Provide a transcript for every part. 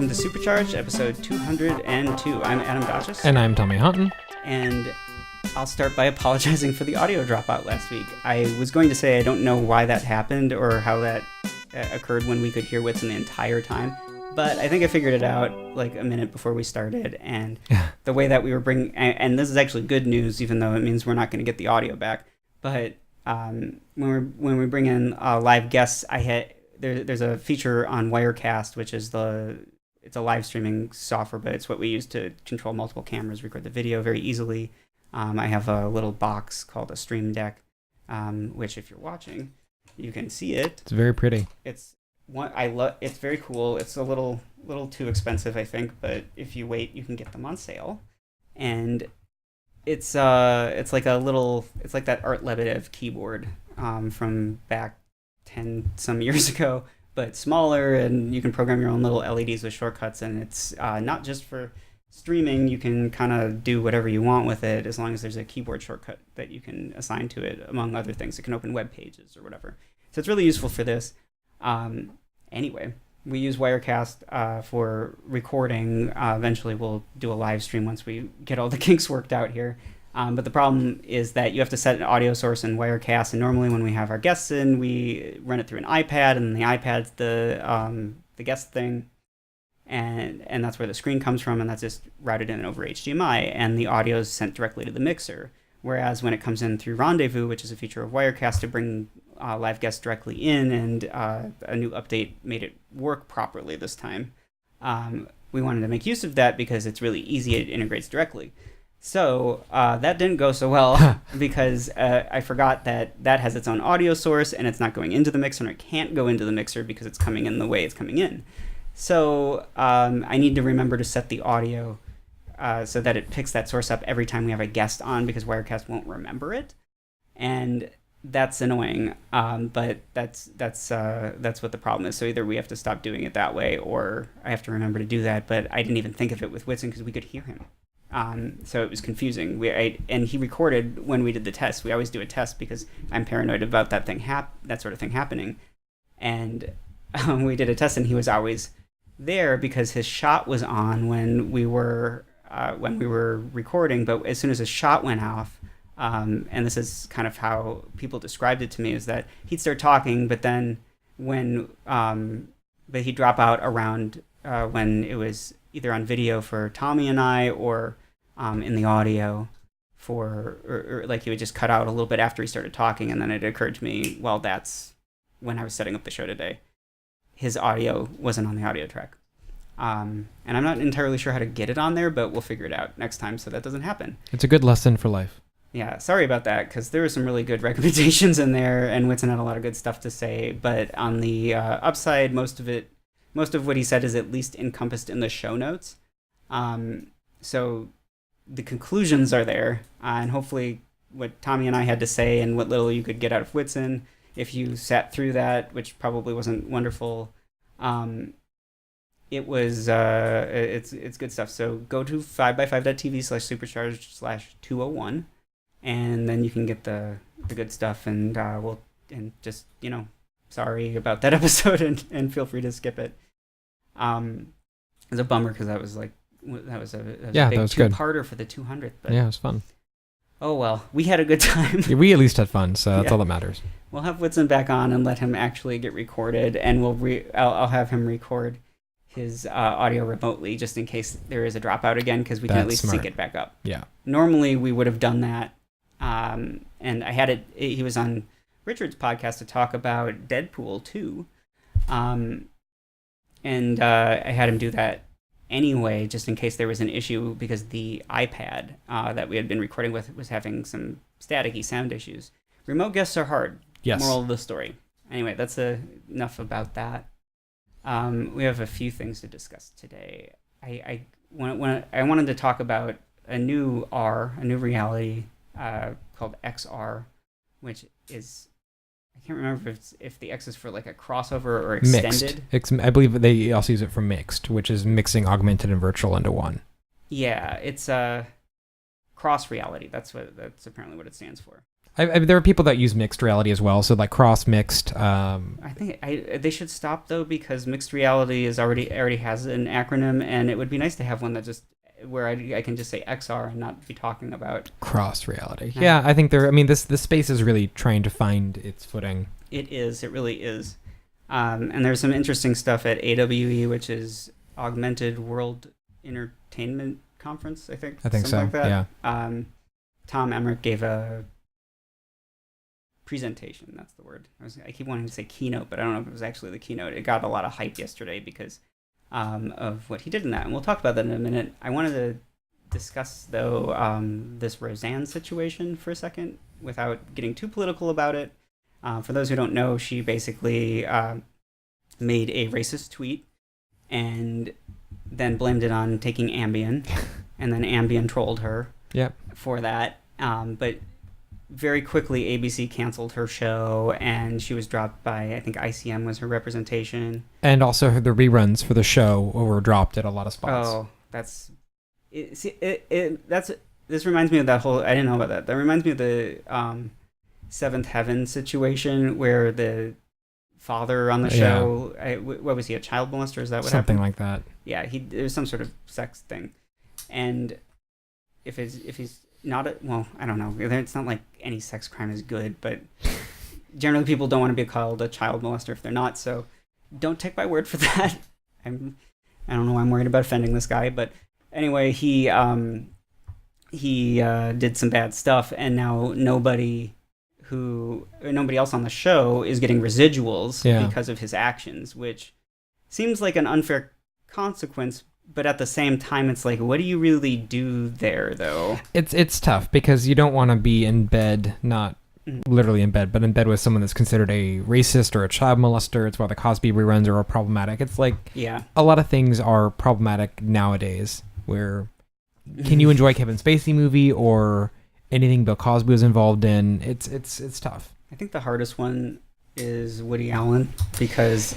welcome to Supercharged, episode 202. I'm Adam Gotchis. And I'm Tommy Houghton. And I'll start by apologizing for the audio dropout last week. I was going to say I don't know why that happened or how that occurred when we could hear Whitson the entire time. But I think I figured it out like a minute before we started. And the way that we were bringing... And this is actually good news, even though it means we're not going to get the audio back. But when we bring in live guests, there's a feature on Wirecast, which is it's a live streaming software, but it's what we use to control multiple cameras, record the video very easily. I have a little box called a Stream Deck, which if you're watching, you can see it. It's very pretty. It's very cool. It's a little too expensive, I think, but if you wait, you can get them on sale. And it's like that Art Lebedev keyboard from back 10 some years ago, but smaller, and you can program your own little LEDs with shortcuts, and it's not just for streaming. You can kind of do whatever you want with it as long as there's a keyboard shortcut that you can assign to it, among other things. It can open web pages or whatever. So it's really useful for this. Anyway, we use Wirecast for recording. Eventually we'll do a live stream once we get all the kinks worked out here. But the problem is that you have to set an audio source in Wirecast, and normally when we have our guests in, we run it through an iPad, and the iPad's the guest thing, and that's where the screen comes from, and that's just routed in over HDMI, and the audio is sent directly to the mixer. Whereas when it comes in through Rendezvous, which is a feature of Wirecast to bring live guests directly in, and a new update made it work properly this time, we wanted to make use of that because it's really easy. It integrates directly. So that didn't go so well because I forgot that has its own audio source, and it's not going into the mixer, and it can't go into the mixer because it's coming in the way it's coming in. So I need to remember to set the audio so that it picks that source up every time we have a guest on, because Wirecast won't remember it, and that's annoying. But that's what the problem is. So either we have to stop doing it that way, or I have to remember to do that. But I didn't even think of it with Whitson because we could hear him. So it was confusing. And he recorded when we did the test. We always do a test because I'm paranoid about that sort of thing happening. And we did a test, and he was always there because his shot was on when we were recording. But as soon as his shot went off, and this is kind of how people described it to me, is that he'd start talking, but then but he'd drop out around when it was either on video for Tommy and I, or in the audio or like he would just cut out a little bit after he started talking. And then it occurred to me, well, that's when I was setting up the show today. His audio wasn't on the audio track. And I'm not entirely sure how to get it on there, but we'll figure it out next time so that doesn't happen. It's a good lesson for life. Yeah, sorry about that, because there were some really good recommendations in there, and Whitson had a lot of good stuff to say. But on the upside, most of what he said is at least encompassed in the show notes. So the conclusions are there, and hopefully what Tommy and I had to say and what little you could get out of Whitson, if you sat through that, which probably wasn't wonderful, it was it's good stuff. So go to 5x5.tv/supercharged/201, and then you can get the good stuff, and just, sorry about that episode, and feel free to skip it. It's a bummer because that was a big two-parter for the 200th. But, yeah, it was fun. Oh well, we had a good time. Yeah, we at least had fun, so that's all that matters. We'll have Whitson back on and let him actually get recorded, and I'll have him record his audio remotely just in case there is a dropout again, because we can at least sync it back up. Yeah. Normally we would have done that, and I had it. He was on Richard's podcast to talk about Deadpool 2. And I had him do that anyway, just in case there was an issue, because the iPad that we had been recording with was having some staticky sound issues. Remote guests are hard. Yes. Moral of the story. Anyway, that's enough about that. We have a few things to discuss today. I wanted to talk about a new reality called XR, which is, I can't remember if the X is for like a crossover or extended. Mixed. I believe they also use it for mixed, which is mixing augmented and virtual into one. Yeah, it's cross reality. That's apparently what it stands for. There are people that use mixed reality as well, so like cross mixed. I think they should stop though, because mixed reality is already has an acronym, and it would be nice to have one that just where I can just say XR and not be talking about cross reality. Yeah, I think this space is really trying to find its footing. It really is. And there's some interesting stuff at AWE, which is Augmented World Entertainment Conference, I think. I think so, like that. Yeah. Tom Emmerich gave a presentation, that's the word. I keep wanting to say keynote, but I don't know if it was actually the keynote. It got a lot of hype yesterday because of what he did in that, and we'll talk about that in a minute. I wanted to discuss, though, this Roseanne situation for a second without getting too political about it. For those who don't know, she basically made a racist tweet and then blamed it on taking Ambien, and then Ambien trolled her for that. But very quickly, ABC canceled her show, and she was dropped by, I think ICM was her representation. And also the reruns for the show were dropped at a lot of spots. Oh, this reminds me of that whole, I didn't know about that. That reminds me of the Seventh Heaven situation where the father on the show, what was he, a child molester? Is that what Something happened? like that. Yeah, there was some sort of sex thing. And if he's not I don't know. It's not like any sex crime is good, but generally people don't want to be called a child molester if they're not. So don't take my word for that. I don't know why I'm worried about offending this guy, but anyway, he did some bad stuff, and now nobody else on the show is getting residuals because of his actions, which seems like an unfair consequence. But at the same time, it's like, what do you really do there, though? It's tough because you don't want to be in bed, not literally in bed, but in bed with someone that's considered a racist or a child molester. It's why the Cosby reruns are all problematic. It's like a lot of things are problematic nowadays. Where can you enjoy a Kevin Spacey movie or anything Bill Cosby was involved in? It's tough. I think the hardest one is Woody Allen, because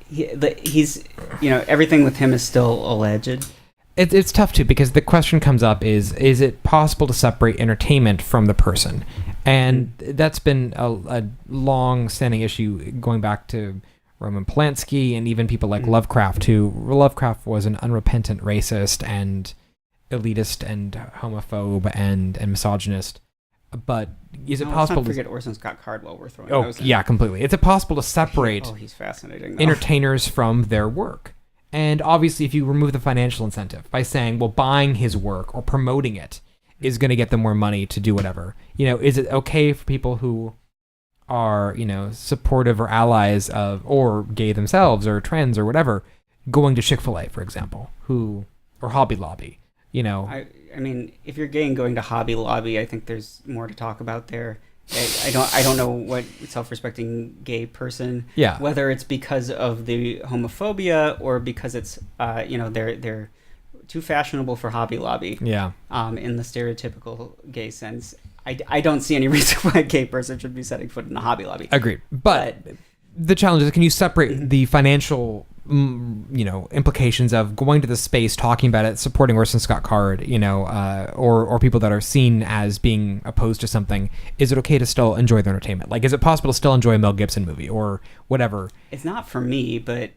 he's everything with him is still alleged. It's tough too, because the question comes up is it possible to separate entertainment from the person? And that's been a long-standing issue going back to Roman Polanski and even people like Lovecraft, who Lovecraft was an unrepentant racist and elitist and homophobe and misogynist. But is it possible to forget Orson Scott Cardwell? We're throwing those in. Yeah, completely. Is it possible to separate he's fascinating, entertainers from their work? And obviously, if you remove the financial incentive by saying, well, buying his work or promoting it is going to get them more money to do whatever, is it okay for people who are, supportive or allies of, or gay themselves or trans or whatever, going to Chick-fil-A, for example, or Hobby Lobby, I mean, if you're gay and going to Hobby Lobby, I think there's more to talk about there. I don't know what self-respecting gay person, whether it's because of the homophobia or because it's they're too fashionable for Hobby Lobby. In the stereotypical gay sense, I don't see any reason why a gay person should be setting foot in a Hobby Lobby. Agreed, but the challenge is, can you separate the financial implications of going to the space, talking about it, supporting Orson Scott Card, or people that are seen as being opposed to something? Is it okay to still enjoy the entertainment? Like, is it possible to still enjoy a Mel Gibson movie or whatever? It's not for me, but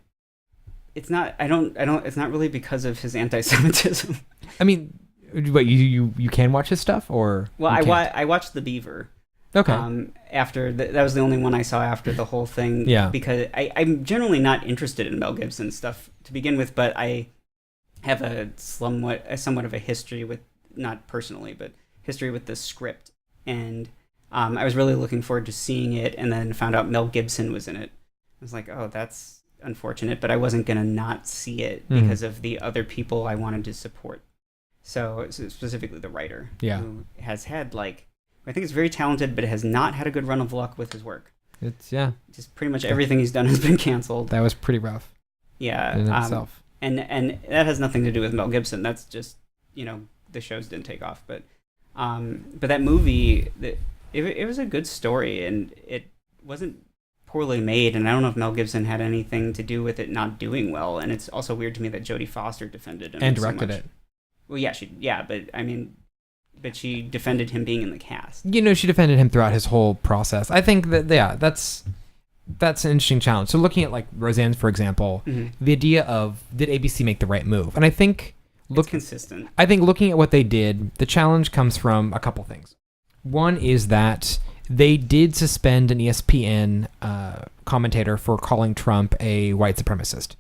it's not. I don't. It's not really because of his anti-Semitism. I mean, but you can watch his stuff, or I watched The Beaver. Okay. After that was the only one I saw after the whole thing. Because I'm generally not interested in Mel Gibson stuff to begin with, but I have a somewhat of a history with, not personally, but history with the script, and I was really looking forward to seeing it, and then found out Mel Gibson was in it. I was like, oh, that's unfortunate, but I wasn't gonna not see it because of the other people I wanted to support. So specifically the writer, who has had I think it's very talented, but has not had a good run of luck with his work. It's just pretty much everything he's done has been canceled. That was pretty rough. Yeah, in itself. And that has nothing to do with Mel Gibson. That's just the shows didn't take off. But that movie, it was a good story, and it wasn't poorly made. And I don't know if Mel Gibson had anything to do with it not doing well. And it's also weird to me that Jodie Foster defended him and directed it. Well, but I mean, but she defended him being in the cast. She defended him throughout his whole process. I think that, that's an interesting challenge. So looking at like Roseanne's, for example, the idea of, did ABC make the right move? And I think it's consistent. I think looking at what they did, the challenge comes from a couple things. One is that they did suspend an ESPN commentator for calling Trump a white supremacist.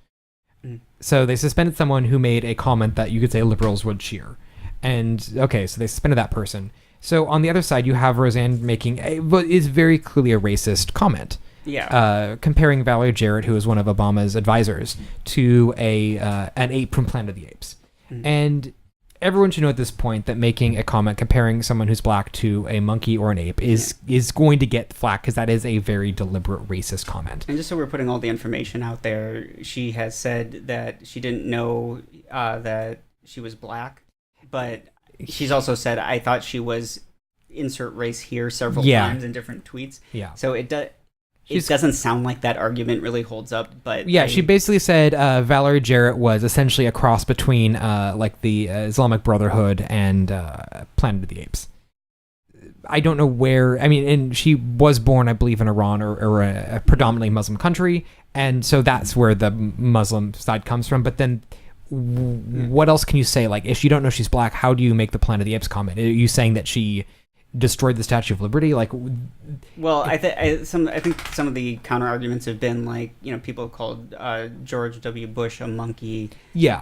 So they suspended someone who made a comment that you could say liberals would cheer. And okay, so they suspended that person. So on the other side, you have Roseanne making what is very clearly a racist comment. Yeah. Comparing Valerie Jarrett, who is one of Obama's advisors, to an ape from Planet of the Apes. And everyone should know at this point that making a comment comparing someone who's black to a monkey or an ape is going to get flack, because that is a very deliberate racist comment. And just so we're putting all the information out there, she has said that she didn't know that she was black, but she's also said, I thought she was insert race here several times in different tweets. Yeah. So it doesn't sound like that argument really holds up, but she basically said Valerie Jarrett was essentially a cross between like the Islamic Brotherhood and Planet of the Apes. I don't know where. I mean, and she was born, I believe, in Iran or a predominantly Muslim country, and so that's where the Muslim side comes from. But then, what else can you say? Like, if you don't know she's black, how do you make the Planet of the Apes comment? Are you saying that she destroyed the Statue of Liberty? Like, well, I think some of the counter arguments have been like, people called George W. Bush a monkey,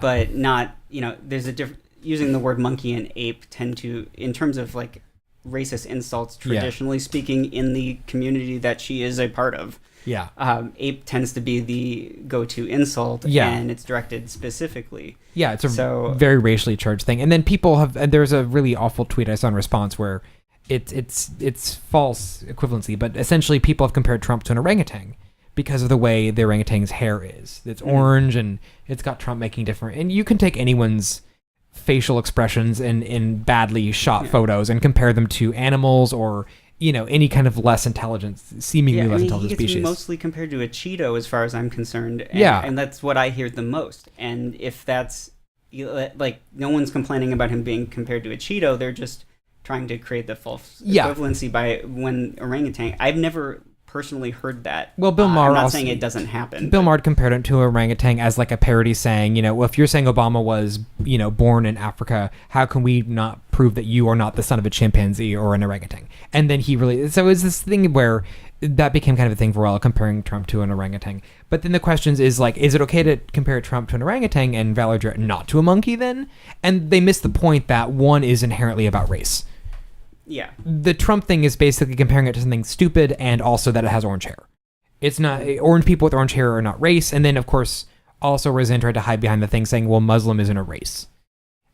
but not, there's a different, using the word monkey and ape tend to, in terms of like racist insults, traditionally speaking, in the community that she is a part of. Ape tends to be the go-to insult, and it's directed specifically. It's a very racially charged thing. And then and there's a really awful tweet I saw in response where it's false equivalency, but essentially people have compared Trump to an orangutan because of the way the orangutan's hair is. It's orange and it's got Trump making different. And you can take anyone's facial expressions in badly shot photos and compare them to animals or any kind of less intelligent, seemingly less intelligent species. He gets mostly compared to a Cheeto, as far as I'm concerned. And that's what I hear the most. And if that's like, no one's complaining about him being compared to a Cheeto, they're just trying to create the false equivalency by when orangutan. I've never personally heard that. Well, Bill Maher, I'm not saying it doesn't happen. Bill Maher compared it to an orangutan as like a parody, saying, well, if you're saying Obama was, born in Africa, how can we not prove that you are not the son of a chimpanzee or an orangutan? And then so it's this thing where that became kind of a thing for a while, comparing Trump to an orangutan. But then the question is like, is it okay to compare Trump to an orangutan and Valerie Jarrett not to a monkey then? And they miss the point that one is inherently about race. Yeah. The Trump thing is basically comparing it to something stupid, and also that it has orange hair. It's not, orange people with orange hair are not race. And then, of course, also Roseanne tried to hide behind the thing saying, well, Muslim isn't a race.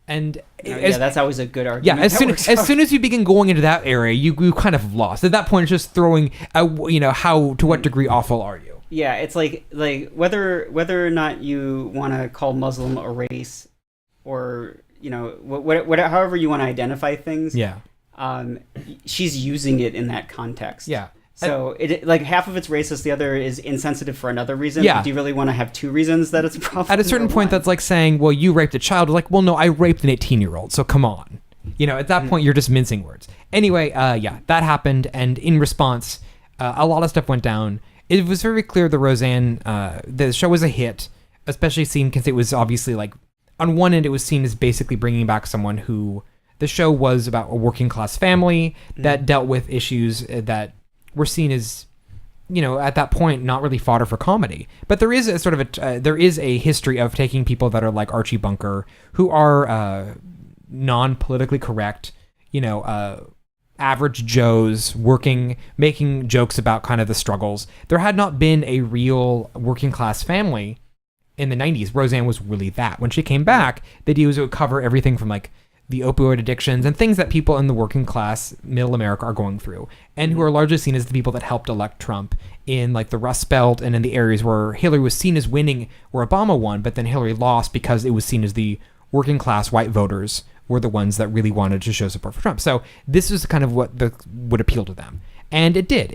And that's always a good argument. Yeah, as soon as you begin going into that area, you kind of lost. At that point, it's just throwing, how, to what degree awful are you? Yeah, it's like whether or not you want to call Muslim a race, or, however you want to identify things. Yeah. She's using it in that context. Yeah. So it like half of it's racist, the other is insensitive for another reason. Yeah. Do you really want to have two reasons that it's a problem? At a certain point, that's like saying, well, you raped a child. Like, well, no, I raped an 18-year-old, so come on. At that point, you're just mincing words. Anyway, that happened, and in response, a lot of stuff went down. It was very clear the Roseanne, the show was a hit, especially seen because it was obviously like, on one end, it was seen as basically bringing back someone who, the show was about a working class family that dealt with issues that were seen as, at that point, not really fodder for comedy. But there is a sort of there is a history of taking people that are like Archie Bunker, who are non-politically correct, average Joes making jokes about kind of the struggles. There had not been a real working class family in the 90s. Roseanne was really that. When she came back, the idea was it would cover everything from like the opioid addictions and things that people in the working class, middle America are going through, and who are largely seen as the people that helped elect Trump in like the Rust Belt and in the areas where Hillary was seen as winning, where Obama won, but then Hillary lost because it was seen as the working class white voters were the ones that really wanted to show support for Trump. So this is kind of what would appeal to them. And it did.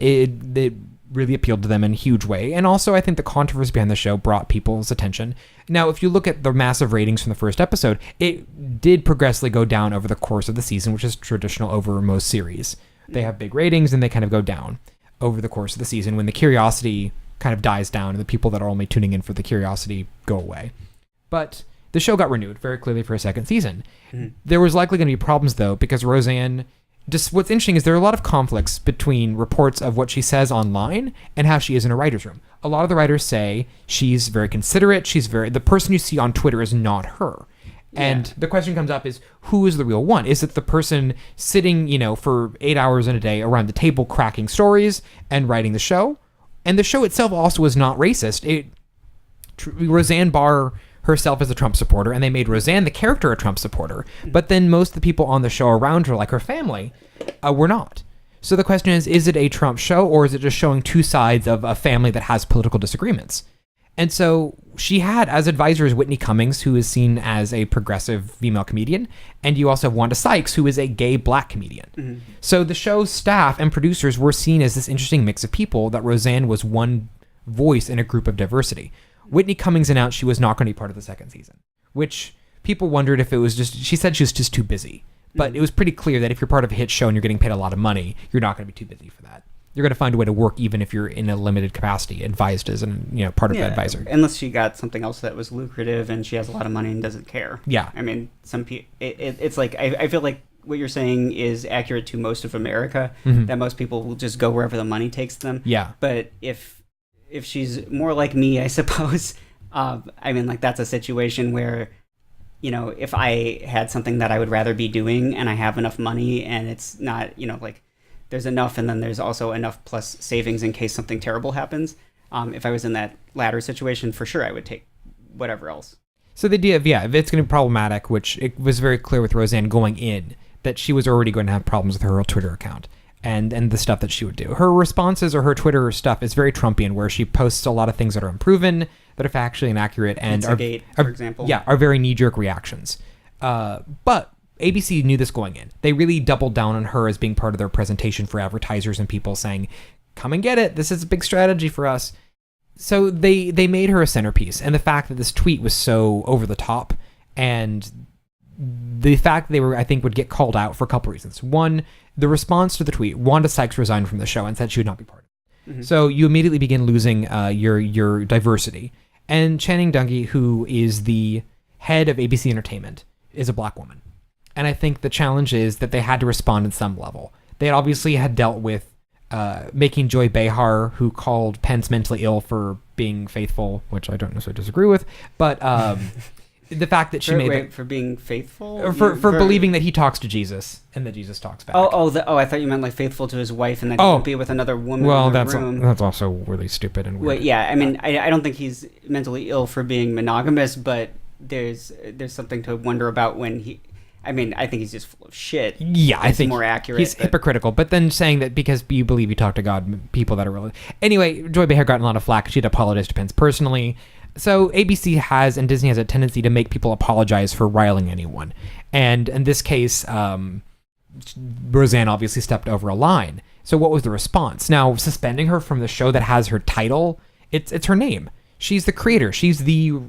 really appealed to them in a huge way. And also, I think the controversy behind the show brought people's attention. Now, if you look at the massive ratings from the first episode, it did progressively go down over the course of the season, which is traditional over most series. They have big ratings and they kind of go down over the course of the season when the curiosity kind of dies down and the people that are only tuning in for the curiosity go away. But the show got renewed very clearly for a second season. Mm-hmm. There was likely going to be problems, though, because Roseanne... Just what's interesting is there are a lot of conflicts between reports of what she says online and how she is in a writer's room. A lot of the writers say she's very considerate. The person you see on Twitter is not her. Yeah. And the question comes up is, who is the real one? Is it the person sitting, for 8 hours in a day around the table cracking stories and writing the show? And the show itself also is not racist. Roseanne Barr herself as a Trump supporter, and they made Roseanne, the character, a Trump supporter. But then most of the people on the show around her, like her family, were not. So the question is it a Trump show, or is it just showing two sides of a family that has political disagreements? And so she had as advisors Whitney Cummings, who is seen as a progressive female comedian, and you also have Wanda Sykes, who is a gay black comedian. Mm-hmm. So the show's staff and producers were seen as this interesting mix of people, that Roseanne was one voice in a group of diversity. Whitney Cummings announced she was not going to be part of the second season, which people wondered if it was just... She said she was just too busy. But it was pretty clear that if you're part of a hit show and you're getting paid a lot of money, you're not going to be too busy for that. You're going to find a way to work even if you're in a limited capacity, advised as part of the advisor. Unless she got something else that was lucrative and she has a lot of money and doesn't care. Yeah. I mean, some people... It's like... I feel like what you're saying is accurate to most of America, that most people will just go wherever the money takes them. Yeah. But if she's more like me, I suppose, that's a situation where, if I had something that I would rather be doing and I have enough money and it's not, there's enough and then there's also enough plus savings in case something terrible happens. If I was in that latter situation, for sure I would take whatever else. So the idea of, if it's going to be problematic, which it was very clear with Roseanne going in, that she was already going to have problems with her Twitter account. And the stuff that she would do. Her responses or her Twitter stuff is very Trumpian, where she posts a lot of things that are unproven, that are factually inaccurate, and for example. Yeah, are very knee-jerk reactions. But ABC knew this going in. They really doubled down on her as being part of their presentation for advertisers and people saying, come and get it. This is a big strategy for us. So they made her a centerpiece. And the fact that this tweet was so over the top, and the fact that they I think, would get called out for a couple reasons. One, the response to the tweet, Wanda Sykes resigned from the show and said she would not be part of it. Mm-hmm. So you immediately begin losing your diversity. And Channing Dungey, who is the head of ABC Entertainment, is a black woman. And I think the challenge is that they had to respond at some level. They obviously had dealt with making Joy Behar, who called Pence mentally ill for being faithful, which I don't necessarily disagree with, but... the fact that she for being faithful, for believing that he talks to Jesus and that Jesus talks back. I thought you meant like faithful to his wife and that he won't be with another woman. Well, in the room. That's also really stupid and weird. Well, yeah, I mean, I don't think he's mentally ill for being monogamous, but there's something to wonder about when he. I mean, I think he's just full of shit. Yeah, I think more accurate. He's hypocritical, but then saying that because you believe you talk to God, people that are really... Anyway, Joy Behar got a lot of flack. She'd apologized to Pence personally. So ABC has, and Disney has, a tendency to make people apologize for riling anyone. And in this case, Roseanne obviously stepped over a line. So what was the response? Now, suspending her from the show that has her title, it's her name. She's the creator. She's the, you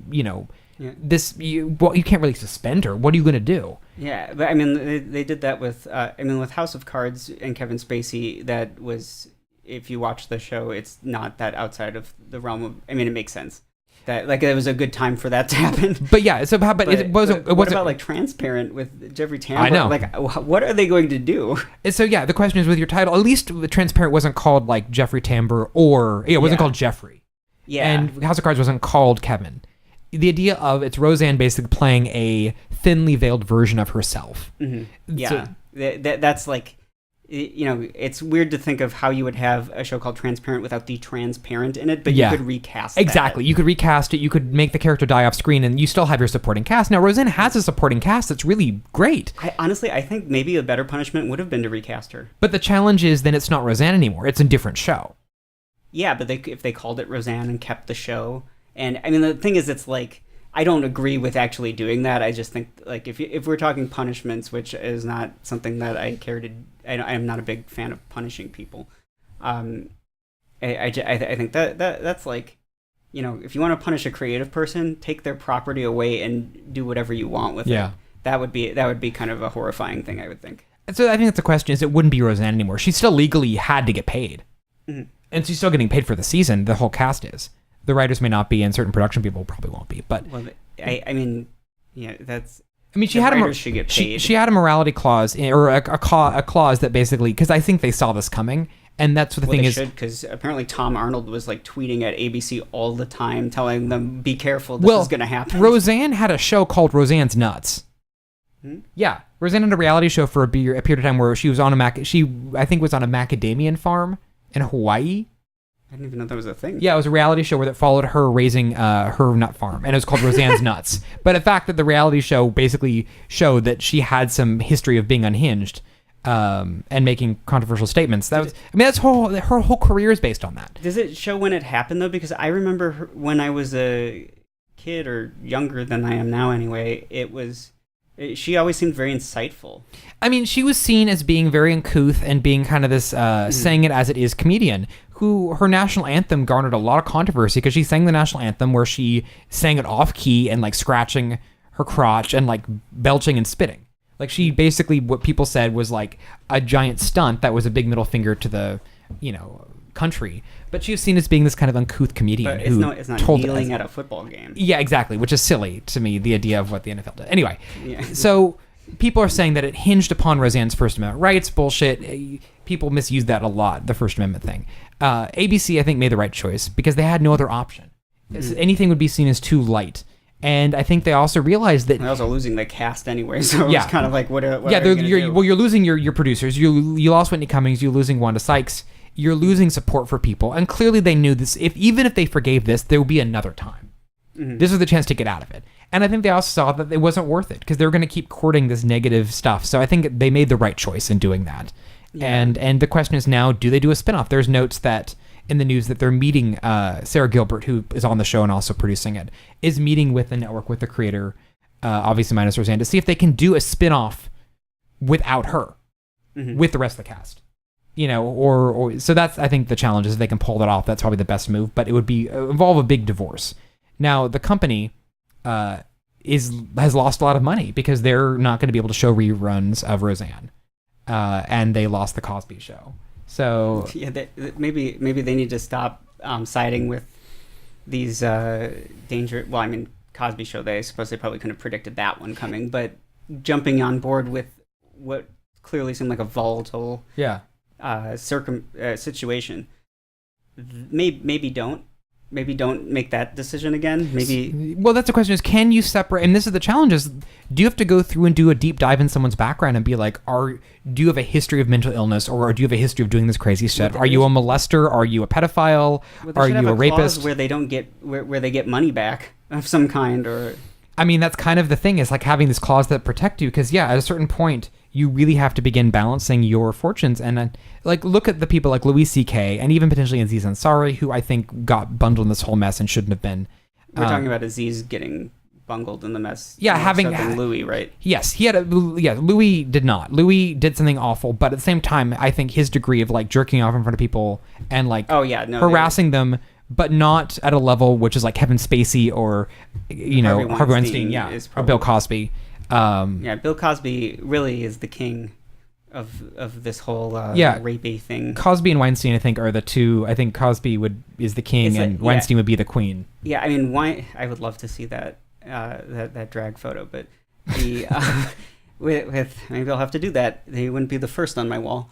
can't really suspend her. What are you going to do? Yeah, but I mean, they did that with, with House of Cards and Kevin Spacey. That was, if you watch the show, it's not that outside of the realm of, it makes sense. That it was a good time for that to happen. But yeah, it wasn't. What about like Transparent with Jeffrey Tambor? I know. Like, what are they going to do? And so yeah, the question is with your title. At least Transparent wasn't called like Jeffrey Tambor, or it wasn't called Jeffrey. Yeah. And House of Cards wasn't called Kevin. The idea of it's Roseanne basically playing a thinly veiled version of herself. Mm-hmm. Yeah, that's like. It's weird to think of how you would have a show called Transparent without the transparent in it, but you could recast that. Exactly. You could recast it. You could make the character die off screen, and you still have your supporting cast. Now, Roseanne has a supporting cast that's really great. I think maybe a better punishment would have been to recast her. But the challenge is then it's not Roseanne anymore. It's a different show. Yeah, but if they called it Roseanne and kept the show, and the thing is, it's like, I don't agree with actually doing that. I just think, like, if we're talking punishments, which is not something that I care to... I'm not a big fan of punishing people. I think that's like, if you want to punish a creative person, take their property away and do whatever you want with it. That would be kind of a horrifying thing, I would think. So I think that's the question: is it wouldn't be Roseanne anymore? She still legally had to get paid, and she's still getting paid for the season. The whole cast is. The writers may not be, and certain production people probably won't be. But I mean, that's. I mean, she had should get paid. She had a morality clause, or a clause that basically, because I think they saw this coming, and that's what the thing is. Because apparently Tom Arnold was like tweeting at ABC all the time, telling them, "Be careful, this is going to happen." Roseanne had a show called Roseanne's Nuts. Yeah, Roseanne had a reality show for a period of time where she was on I think was on a macadamia farm in Hawaii. I didn't even know that was a thing. Yeah, it was a reality show that followed her raising her nut farm, and it was called Roseanne's Nuts. But the fact that the reality show basically showed that she had some history of being unhinged and making controversial statements. That's her whole career is based on that. Does it show when it happened though? Because I remember when I was a kid, or younger than I am now anyway, she always seemed very insightful. I mean, she was seen as being very uncouth and being kind of this saying it as it is comedian, who her national anthem garnered a lot of controversy because she sang the national anthem where she sang it off key and like scratching her crotch and like belching and spitting. Like she basically, what people said was like a giant stunt that was a big middle finger to the, country. But she was seen as being this kind of uncouth comedian. But it's not kneeling at a football game. Yeah, exactly, which is silly to me, the idea of what the NFL did. Anyway, so people are saying that it hinged upon Roseanne's First Amendment rights. Bullshit. People misuse that a lot, the First Amendment thing. ABC, I think, made the right choice because they had no other option. Anything would be seen as too light. And I think they also realized that... They're also losing the cast anyway, so it's kind of like, what are you do? Well, you're losing your producers. You lost Whitney Cummings. You're losing Wanda Sykes. You're losing support for people. And clearly they knew this. Even if they forgave this, there would be another time. This was the chance to get out of it. And I think they also saw that it wasn't worth it because they were going to keep courting this negative stuff. So I think they made the right choice in doing that. Yeah. And the question is now, do they do a spinoff? There's notes that in the news that they're meeting Sarah Gilbert, who is on the show and also producing it, is meeting with the network, with the creator, obviously minus Roseanne, to see if they can do a spinoff without her, with the rest of the cast. Or so that's, I think, the challenge is if they can pull that off. That's probably the best move, but it would involve a big divorce. Now, the company has lost a lot of money because they're not going to be able to show reruns of Roseanne, and they lost the Cosby Show. So maybe they need to stop siding with these danger. Well, I mean, Cosby Show. I suppose they probably couldn't have predicted that one coming, but jumping on board with what clearly seemed like a volatile situation. Maybe don't make that decision again. Well, that's the question: is can you separate? And this is the challenge: is do you have to go through and do a deep dive in someone's background and be like, do you have a history of mental illness, or do you have a history of doing this crazy shit? Are you a molester? Are you a pedophile? Are you a rapist? Where they don't get where they get money back of some kind, or I mean, that's kind of the thing, is like having this clause that protect you, because at a certain point you really have to begin balancing your fortunes. And like, look at the people like Louis C.K. and even potentially Aziz Ansari, who I think got bundled in this whole mess and shouldn't have been. We're talking about Aziz getting bungled in the mess. Yeah, having Louis, right? Yes, he had Louis did not. Louis did something awful, but at the same time, I think his degree of like jerking off in front of people and like harassing them, but not at a level which is like Kevin Spacey or Harvey Weinstein, or Bill Cosby. Bill Cosby really is the king of this whole rapey thing. Cosby and Weinstein, I think, are the two. I think Cosby is the king, and Weinstein would be the queen. Yeah, I mean, I would love to see that that drag photo, but the with maybe I'll have to do that. They wouldn't be the first on my wall.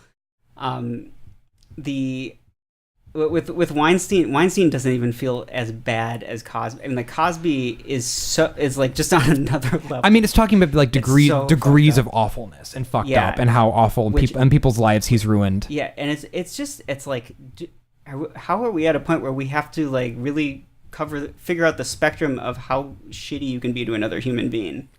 With Weinstein doesn't even feel as bad as Cosby. I mean, like, Cosby is like just on another level. I mean, it's talking about like degrees of awfulness and fucked up, and how awful people's lives he's ruined. Yeah, and it's like, how are we at a point where we have to like really figure out the spectrum of how shitty you can be to another human being?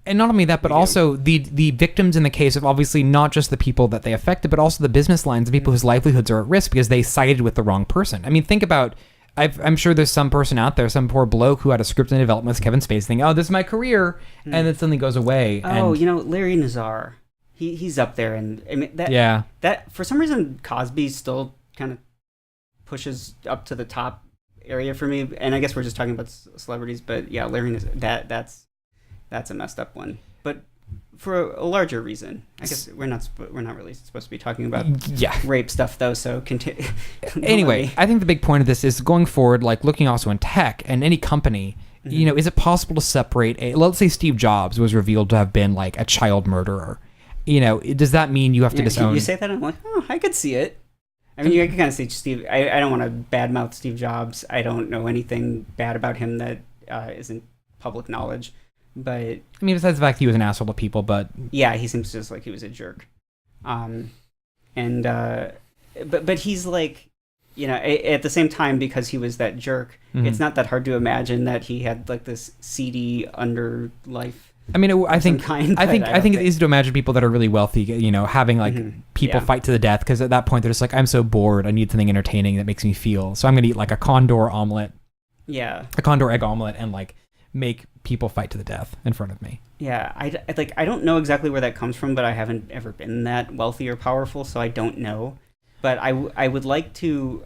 And not only that, but also the victims in the case of obviously not just the people that they affected, but also the business lines, the people whose livelihoods are at risk because they sided with the wrong person. I mean, think about, I'm sure there's some person out there, some poor bloke who had a script in development with Kevin Spacey thinking, oh, this is my career, and then suddenly goes away. Oh, Larry Nassar, he's up there, and I mean that for some reason Cosby's still kind of pushes up to the top area for me. And I guess we're just talking about celebrities, but yeah, Larry, that's a messed up one. But for a larger reason, I guess we're not really supposed to be talking about rape stuff though. So continue. Anyway, I think the big point of this is going forward, like looking also in tech and any company. You know, is it possible to separate let's say Steve Jobs was revealed to have been like a child murderer. You know, does that mean you have to disown? You say that, I'm like, oh, I could see it. I mean, I can kind of see Steve. I don't want to badmouth Steve Jobs. I don't know anything bad about him that isn't public knowledge. But I mean, besides the fact he was an asshole to people, but yeah, he seems just like he was a jerk. But he's like, you know, at the same time, because he was that jerk, it's not that hard to imagine that he had like this seedy underlife. I mean, I think it's easy to imagine people that are really wealthy, you know, having like people fight to the death, because at that point they're just like, I'm so bored, I need something entertaining that makes me feel. So I'm gonna eat like a condor omelet, a condor egg omelet, and like make people fight to the death in front of me. Yeah, I don't know exactly where that comes from, but I haven't ever been that wealthy or powerful, so I don't know. But I would like to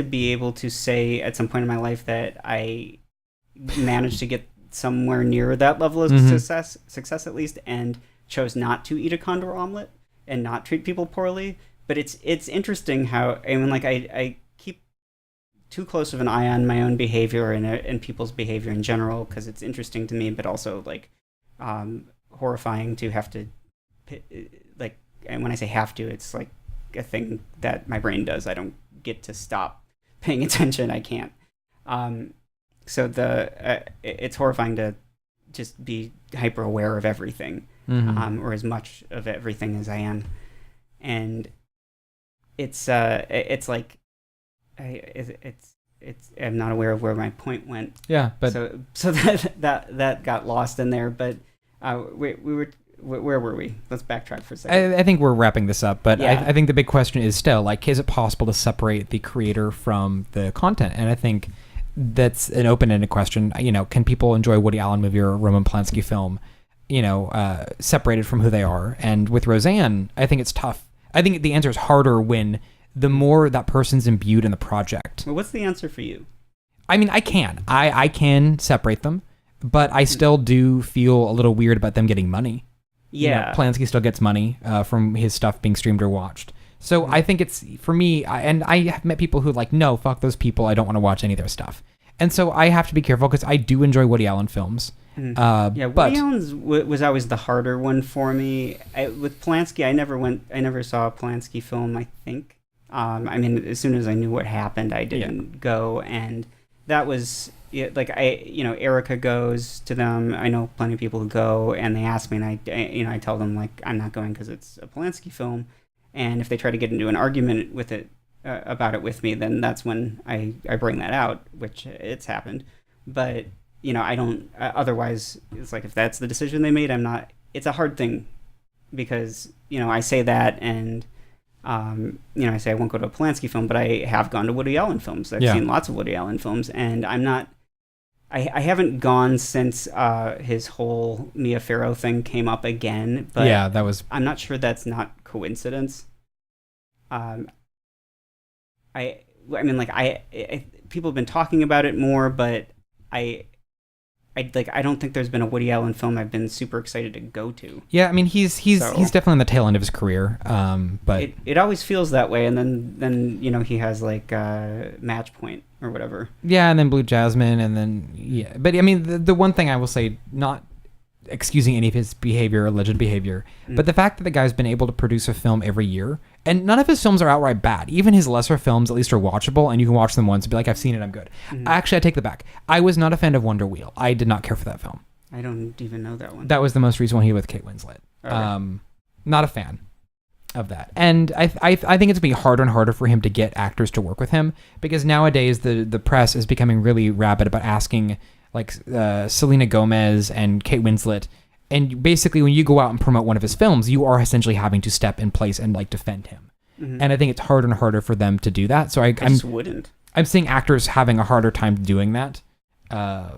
be able to say at some point in my life that I managed to get somewhere near that level of success at least, and chose not to eat a condor omelet and not treat people poorly. But it's interesting how, I mean, like I keep too close of an eye on my own behavior and people's behavior in general, because it's interesting to me, but also like horrifying to have to, like, and when I say have to, it's like a thing that my brain does. I don't get to stop paying attention. I can't. So it's horrifying to just be hyper aware of everything, or as much of everything as I am, and it's like I'm not aware of where my point went. Yeah, but so that got lost in there. But we were. Where were we? Let's backtrack for a second. I think we're wrapping this up, but I think the big question is still, like, is it possible to separate the creator from the content? And I think that's an open-ended question. You know, can people enjoy a Woody Allen movie or a Roman Polanski film, you know, separated from who they are? And with Roseanne, I think it's tough. I think the answer is harder when the more that person's imbued in the project. Well, what's the answer for you? I mean, I can separate them, but I still do feel a little weird about them getting money. Yeah. You know, Polanski still gets money from his stuff being streamed or watched. So I think it's, for me, and I have met people who like, no, fuck those people, I don't want to watch any of their stuff. And so I have to be careful, because I do enjoy Woody Allen films. Woody Allen's was always the harder one for me. With Polanski, I never saw a Polanski film, I think. I mean, as soon as I knew what happened, I didn't go, and that was... Yeah, like Erica goes to them. I know plenty of people who go, and they ask me, and I tell them, like, I'm not going because it's a Polanski film. And if they try to get into an argument with it about it with me, then that's when I bring that out, which it's happened. But I don't. Otherwise, it's like, if that's the decision they made, I'm not. It's a hard thing, because I say that, and I say I won't go to a Polanski film, but I have gone to Woody Allen films. I've seen lots of Woody Allen films, and I'm not. I haven't gone since his whole Mia Farrow thing came up again, but I'm not sure that's not coincidence. I mean, like, people have been talking about it more, but I don't think there's been a Woody Allen film I've been super excited to go to. Yeah, I mean, he's definitely on the tail end of his career, but it always feels that way, and then he has like Match Point or whatever. Yeah, and then Blue Jasmine, and then but I mean, the one thing I will say, not excusing any of his behavior, alleged behavior, but the fact that the guy's been able to produce a film every year, and none of his films are outright bad. Even his lesser films at least are watchable, and you can watch them once and be like, I've seen it, I'm good. Actually, I take that back. I was not a fan of Wonder Wheel. I did not care for that film. I don't even know that one. That was the most recent one he had with Kate Winslet. Okay. Not a fan of that. And I think it's going to be harder and harder for him to get actors to work with him, because nowadays the press is becoming really rabid about asking, like, Selena Gomez and Kate Winslet, and basically when you go out and promote one of his films, you are essentially having to step in place and like defend him. And I think it's harder and harder for them to do that. So I just wouldn't. I'm seeing actors having a harder time doing that. I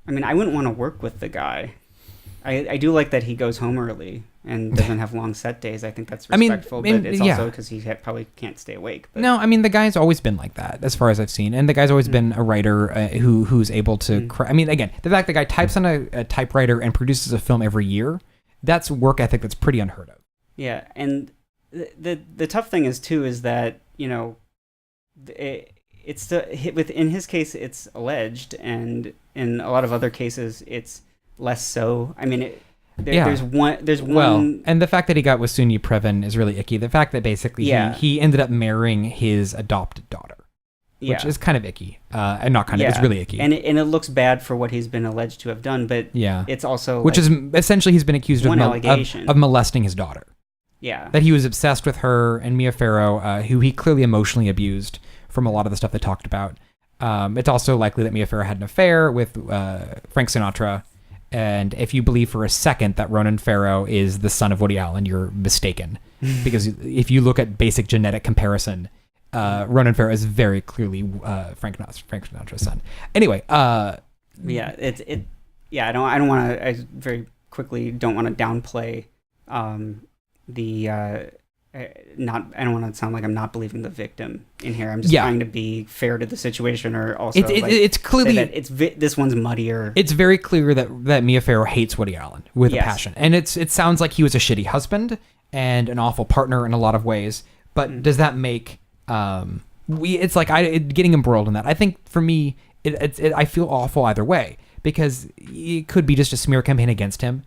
mean, I wouldn't want to work with the guy. I do like that he goes home early. and doesn't have long set days. I think that's I mean, respectful, but it's also because he probably can't stay awake. But. No, I mean, the guy's always been like that, as far as I've seen. And the guy's always been a writer who's able to... I mean, again, the fact the guy types on a typewriter and produces a film every year, that's work ethic that's pretty unheard of. Yeah, and the tough thing is, too, is that, you know, it's in his case, it's alleged, and in a lot of other cases, it's less so. I mean... There's one. Well, and the fact that he got with Sunyi Previn is really icky. The fact that basically he ended up marrying his adopted daughter, which is kind of icky. And not kind of, it's really icky. And it looks bad for what he's been alleged to have done, but it's also... Which is essentially he's been accused of molesting his daughter. Yeah. That he was obsessed with her and Mia Farrow, who he clearly emotionally abused from a lot of the stuff they talked about. It's also likely that Mia Farrow had an affair with Frank Sinatra. And if you believe for a second that Ronan Farrow is the son of Woody Allen, you're mistaken. Because if you look at basic genetic comparison, Ronan Farrow is very clearly Frank Sinatra's son. Anyway, I don't want to. I very quickly don't want to downplay I don't want to sound like I'm not believing the victim in here. I'm just trying to be fair to the situation, or also it's clearly that this one's muddier. It's very clear that Mia Farrow hates Woody Allen with a passion, and it sounds like he was a shitty husband and an awful partner in a lot of ways. But does that make it's like getting embroiled in that? I think for me, I feel awful either way, because it could be just a smear campaign against him.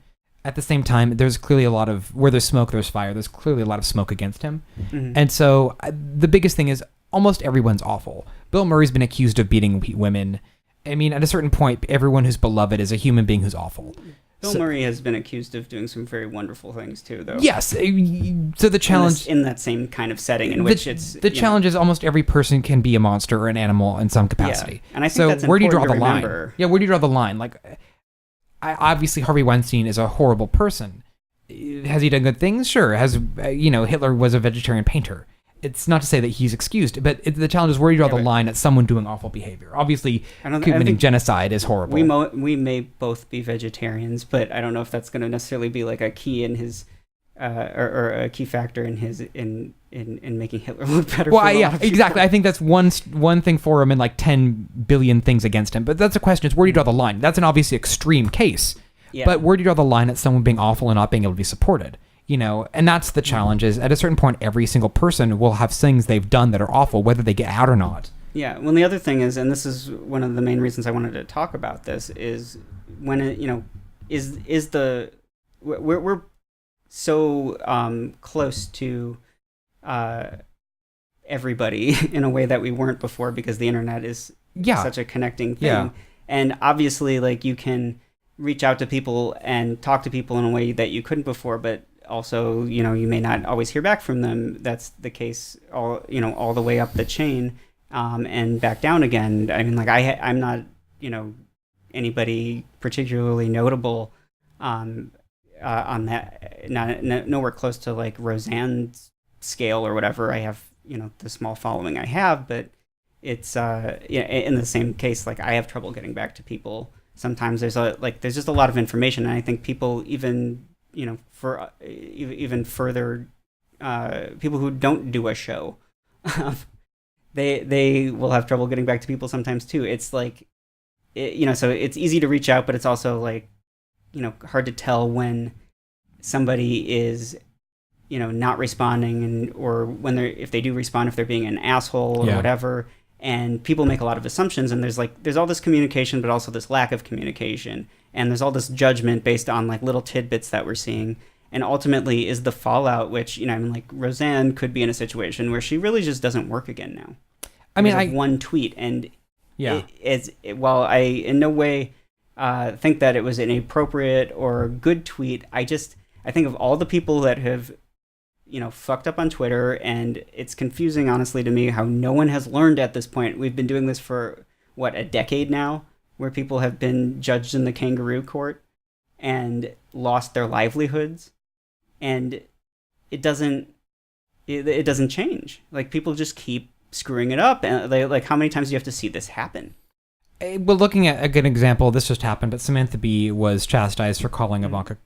At the same time, there's clearly a lot of... Where there's smoke, there's fire. There's clearly a lot of smoke against him. And so the biggest thing is almost everyone's awful. Bill Murray's been accused of beating women. I mean, at a certain point, everyone who's beloved is a human being who's awful. Bill Murray has been accused of doing some very wonderful things, too, though. Yes. So the challenge... In that same kind of setting in which it's... The challenge is almost every person can be a monster or an animal in some capacity. Yeah. And I think that's where do you draw the line? Yeah, where do you draw the line? Like... Obviously, Harvey Weinstein is a horrible person. Has he done good things? Sure. Hitler was a vegetarian painter. It's not to say that he's excused, but the challenge is where you draw the line at someone doing awful behavior. Obviously, committing genocide is horrible. We may both be vegetarians, but I don't know if that's going to necessarily be like a key in his, or a key factor in his in making Hitler look better. Well, exactly. I think that's one thing for him and like 10 billion things against him. But that's the question: is where do you draw the line? That's an obviously extreme case. Yeah. But where do you draw the line at someone being awful and not being able to be supported? And that's the challenge. Is at a certain point, every single person will have things they've done that are awful, whether they get out or not. Yeah. Well, the other thing is, and this is one of the main reasons I wanted to talk about this, is when we're so close to everybody in a way that we weren't before, because the internet is such a connecting thing. Yeah. And obviously, like, you can reach out to people and talk to people in a way that you couldn't before, but also, you may not always hear back from them. That's the case all the way up the chain, and back down again. I mean, like, I'm not, anybody particularly notable on that, nowhere close to like Roseanne's scale or whatever. I have, the small following I have, but it's in the same case, like, I have trouble getting back to people. Sometimes there's just a lot of information, and I think people even further, people who don't do a show, they will have trouble getting back to people sometimes too. It's like, so it's easy to reach out, but it's also like, hard to tell when somebody is, not responding, or when if they do respond, if they're being an asshole or whatever. And people make a lot of assumptions, and there's all this communication, but also this lack of communication, and there's all this judgment based on like little tidbits that we're seeing. And ultimately is the fallout, which, like Roseanne could be in a situation where she really just doesn't work again now. I mean, one tweet, and while I in no way think that it was an appropriate or good tweet, I think of all the people that have, fucked up on Twitter, and it's confusing, honestly, to me, how no one has learned at this point. We've been doing this for, a decade now, where people have been judged in the kangaroo court and lost their livelihoods, and it doesn't change. Like, people just keep screwing it up, and how many times do you have to see this happen? Well, looking at a good example, this just happened, but Samantha Bee was chastised for calling Ivanka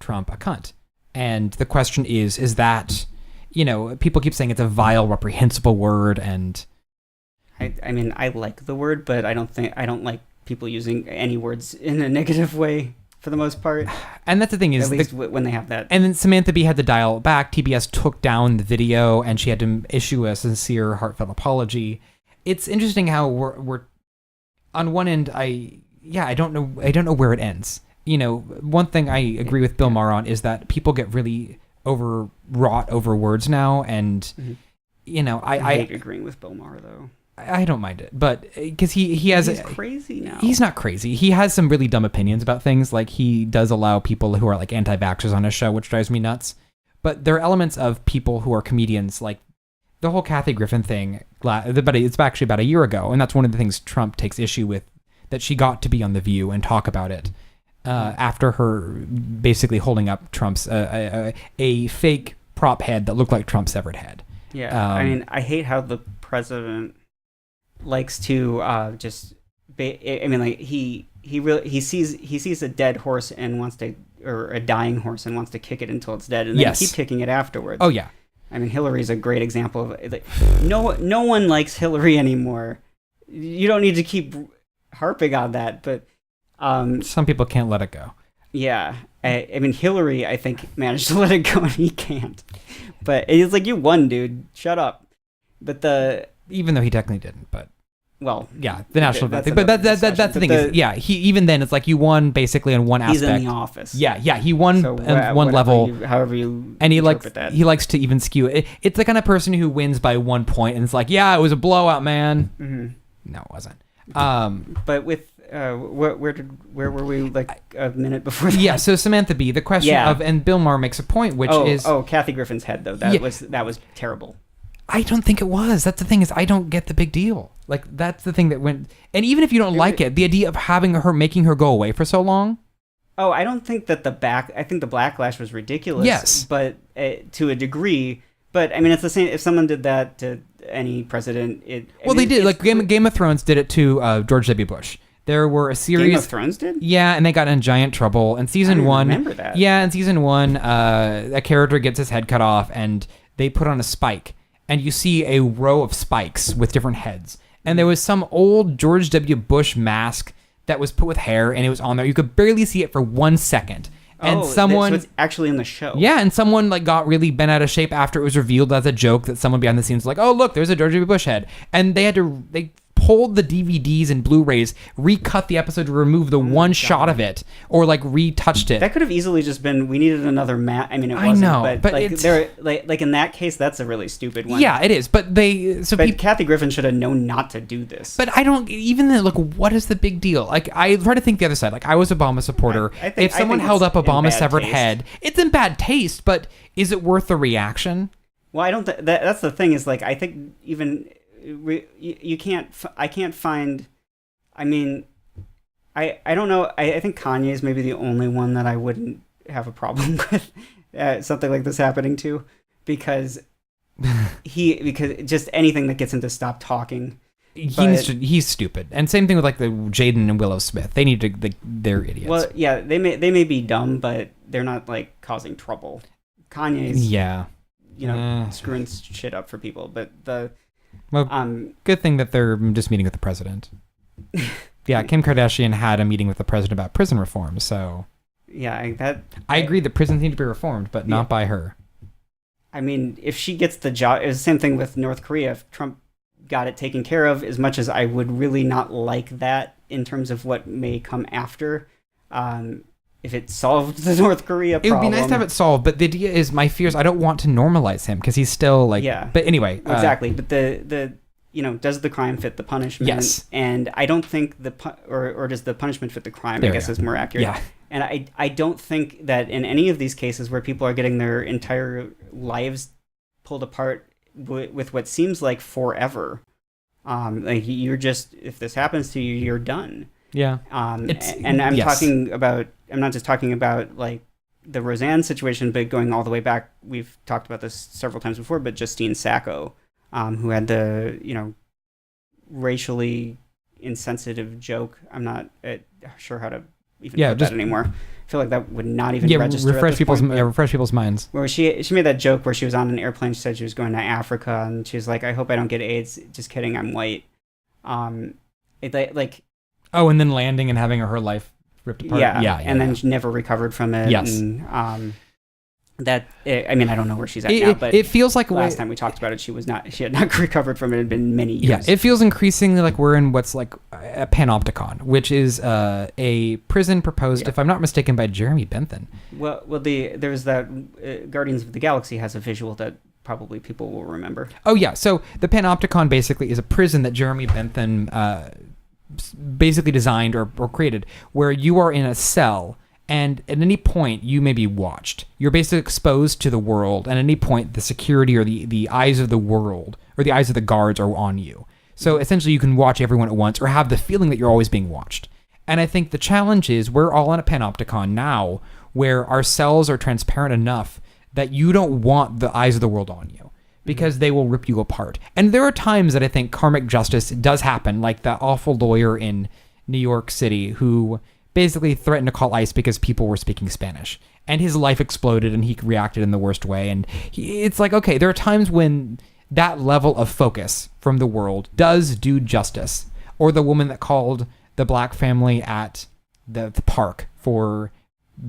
Trump a cunt. And the question is that, people keep saying it's a vile, reprehensible word, and I mean, I like the word, but I don't like people using any words in a negative way for the most part. And that's the thing is, at least when they have that. And then Samantha Bee had to dial it back. TBS took down the video, and she had to issue a sincere, heartfelt apology. It's interesting how we're on one end. I don't know where it ends. One thing I agree with Bill Maher on is that people get really overwrought over words now, and I hate agreeing with Bill Maher though. I don't mind it, but because he's crazy now. He's not crazy. He has some really dumb opinions about things. Like, he does allow people who are like anti-vaxxers on his show, which drives me nuts. But there are elements of people who are comedians, like the whole Kathy Griffin thing. But it's actually about a year ago, and that's one of the things Trump takes issue with, that she got to be on The View and talk about it after her basically holding up Trump's a fake prop head that looked like Trump's severed head. Yeah, I mean, I hate how the president likes to he sees a dead horse and wants to, or a dying horse, and wants to kick it until it's dead, and then keep kicking it afterwards. Oh yeah. I mean, Hillary's a great example of it. No one likes Hillary anymore. You don't need to keep harping on that, but some people can't let it go. Yeah, I mean, Hillary, I think, managed to let it go, and he can't. But it's like, you won, dude. Shut up. But even though he technically didn't, but the national event thing. But that's the thing is, he even then it's like you won basically on one aspect. He's in the office. Yeah, he won on one level. However you and he likes to even skew it. It's the kind of person who wins by 1 point, and it's like, yeah, it was a blowout, man. Mm-hmm. No, it wasn't. But with where were we, like a minute before that? Yeah, so Samantha Bee, the question of, and Bill Maher makes a point, which is Kathy Griffin's head though. That was terrible. I don't think it was. That's the thing, is I don't get the big deal. Like, that's the thing that went, and even if you don't like it, the idea of making her go away for so long. Oh, I don't think that I think the backlash was ridiculous. Yes. But to a degree, but I mean, it's the same, if someone did that to any president, they did. Like Game of Thrones did it to George W. Bush. There were a series. Game of Thrones did? Yeah, and they got in giant trouble. In season one, remember that. Yeah, in season one, a character gets his head cut off, and they put on a spike, and you see a row of spikes with different heads. And there was some old George W. Bush mask that was put with hair, and it was on there. You could barely see it for 1 second. And so it's actually in the show. Yeah, and someone got really bent out of shape after it was revealed as a joke that someone behind the scenes was like, oh, look, there's a George W. Bush head. And they pulled the DVDs and Blu-rays, recut the episode to remove the one shot of it, or retouched it. That could have easily just been, we needed another I mean, it wasn't. I know, but like in that case, that's a really stupid one. Yeah, it is. But Kathy Griffin should have known not to do this. But I don't even then. Look, what is the big deal? Like, I try to think the other side. Like, I was Obama supporter. If someone held up Obama's severed head, it's in bad taste. But is it worth the reaction? Well, I don't. That's the thing. Is like, I think even. You can't. I can't find. I mean, I don't know. I think Kanye is maybe the only one that I wouldn't have a problem with something like this happening to, because just anything that gets him to stop talking. He's stupid. And same thing with the Jaden and Willow Smith. They need to. They're idiots. Well, yeah, they may be dumb, but they're not causing trouble. Kanye's screwing shit up for people, but good thing that they're just meeting with the president. Yeah, Kim Kardashian had a meeting with the president about prison reform, so... Yeah, I agree that prisons need to be reformed, but not by her. I mean, if she gets the job... It's the same thing with North Korea. If Trump got it taken care of, as much as I would really not like that in terms of what may come after... if it solved the North Korea problem. It would be nice to have it solved, but the idea is, my fears, I don't want to normalize him, because he's still Yeah. But anyway. Exactly, but the does the crime fit the punishment? Yes. And I don't think or does the punishment fit the crime, I guess is more accurate. Yeah. And I don't think that in any of these cases where people are getting their entire lives pulled apart with what seems like forever, you're just, if this happens to you, you're done. Yeah. And I'm talking about, I'm not just talking about the Roseanne situation, but going all the way back, we've talked about this several times before, but Justine Sacco, who had the, racially insensitive joke. I'm not sure how to even put that anymore. feel like that would not even register. Refresh at this point. refresh people's minds. Where she made that joke where she was on an airplane. She said she was going to Africa, and she was like, "I hope I don't get AIDS." Just kidding, I'm white. Like. Oh, and then landing and having her life ripped apart. Yeah, and then she never recovered from it. Yes. And, I don't know where she's at now, but it feels like last time we talked about it, she had not recovered from it. It had been many years. Yeah, it feels increasingly like we're in what's like a panopticon, which is a prison proposed, if I'm not mistaken, by Jeremy Bentham. Well, there's that Guardians of the Galaxy has a visual that probably people will remember. Oh yeah, so the panopticon basically is a prison that Jeremy Bentham basically designed or created, where you are in a cell. And at any point, you may be watched. You're basically exposed to the world. And at any point, the security or the eyes of the world or the eyes of the guards are on you. So essentially, you can watch everyone at once or have the feeling that you're always being watched. And I think the challenge is we're all in a panopticon now where our cells are transparent enough that you don't want the eyes of the world on you because they will rip you apart. And there are times that I think karmic justice does happen, like that awful lawyer in New York City who basically threatened to call ICE because people were speaking Spanish. And his life exploded and he reacted in the worst way. And it's like, okay, there are times when that level of focus from the world does do justice. Or the woman that called the black family at the park for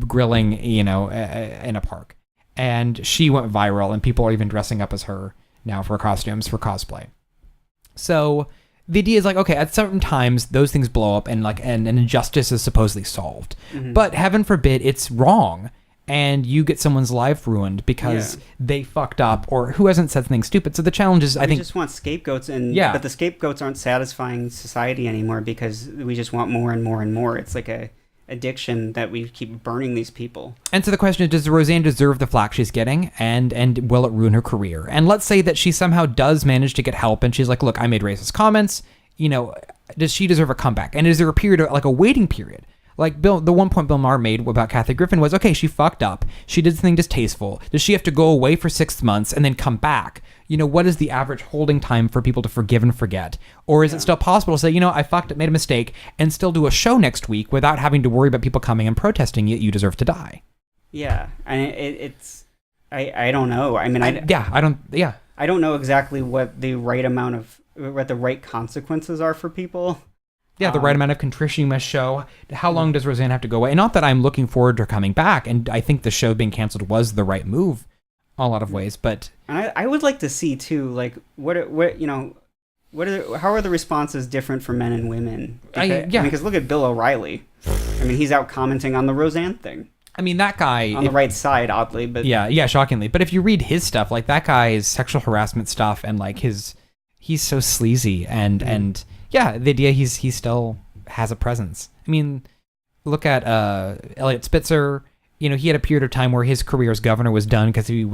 grilling, in a park. And she went viral and people are even dressing up as her now for costumes, for cosplay. So the idea is like, okay, at certain times those things blow up and an injustice is supposedly solved. Mm-hmm. But heaven forbid it's wrong and you get someone's life ruined because they fucked up or who hasn't said something stupid. So the challenge is, I think, just want scapegoats but the scapegoats aren't satisfying society anymore because we just want more and more and more. It's like a addiction that we keep burning these people. And so the question is, does Roseanne deserve the flack she's getting and will it ruin her career? And let's say that she somehow does manage to get help and she's like, look, I made racist comments, does she deserve a comeback? And is there a period of, like a waiting period? Like the one point Bill Maher made about Kathy Griffin was, okay, she fucked up. She did something distasteful. Does she have to go away for 6 months and then come back? What is the average holding time for people to forgive and forget? Or is it still possible to say, I fucked up, made a mistake, and still do a show next week without having to worry about people coming and protesting you deserve to die? Yeah. I don't know. I don't know exactly what the right consequences are for people. Yeah, the right amount of contrition you must show. How long does Roseanne have to go away? And not that I'm looking forward to her coming back, and I think the show being canceled was the right move in a lot of ways, but... And I would like to see, too, like, how are the responses different for men and women? Because look at Bill O'Reilly. He's out commenting on the Roseanne thing. That guy... On the right side, oddly, but... Yeah, shockingly. But if you read his stuff, like, that guy's sexual harassment stuff and, like, he's so sleazy and yeah, the idea he still has a presence. Look at Elliot Spitzer. He had a period of time where his career as governor was done because he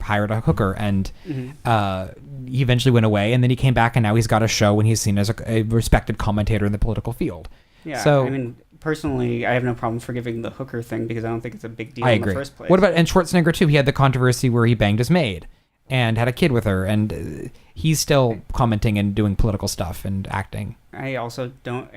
hired a hooker, and he eventually went away, and then he came back, and now he's got a show, and he's seen as a respected commentator in the political field. Yeah, so personally, I have no problem forgiving the hooker thing because I don't think it's a big deal in the first place. What about Schwarzenegger too? He had the controversy where he banged his maid and had a kid with her, and he's still commenting and doing political stuff and acting. I also don't.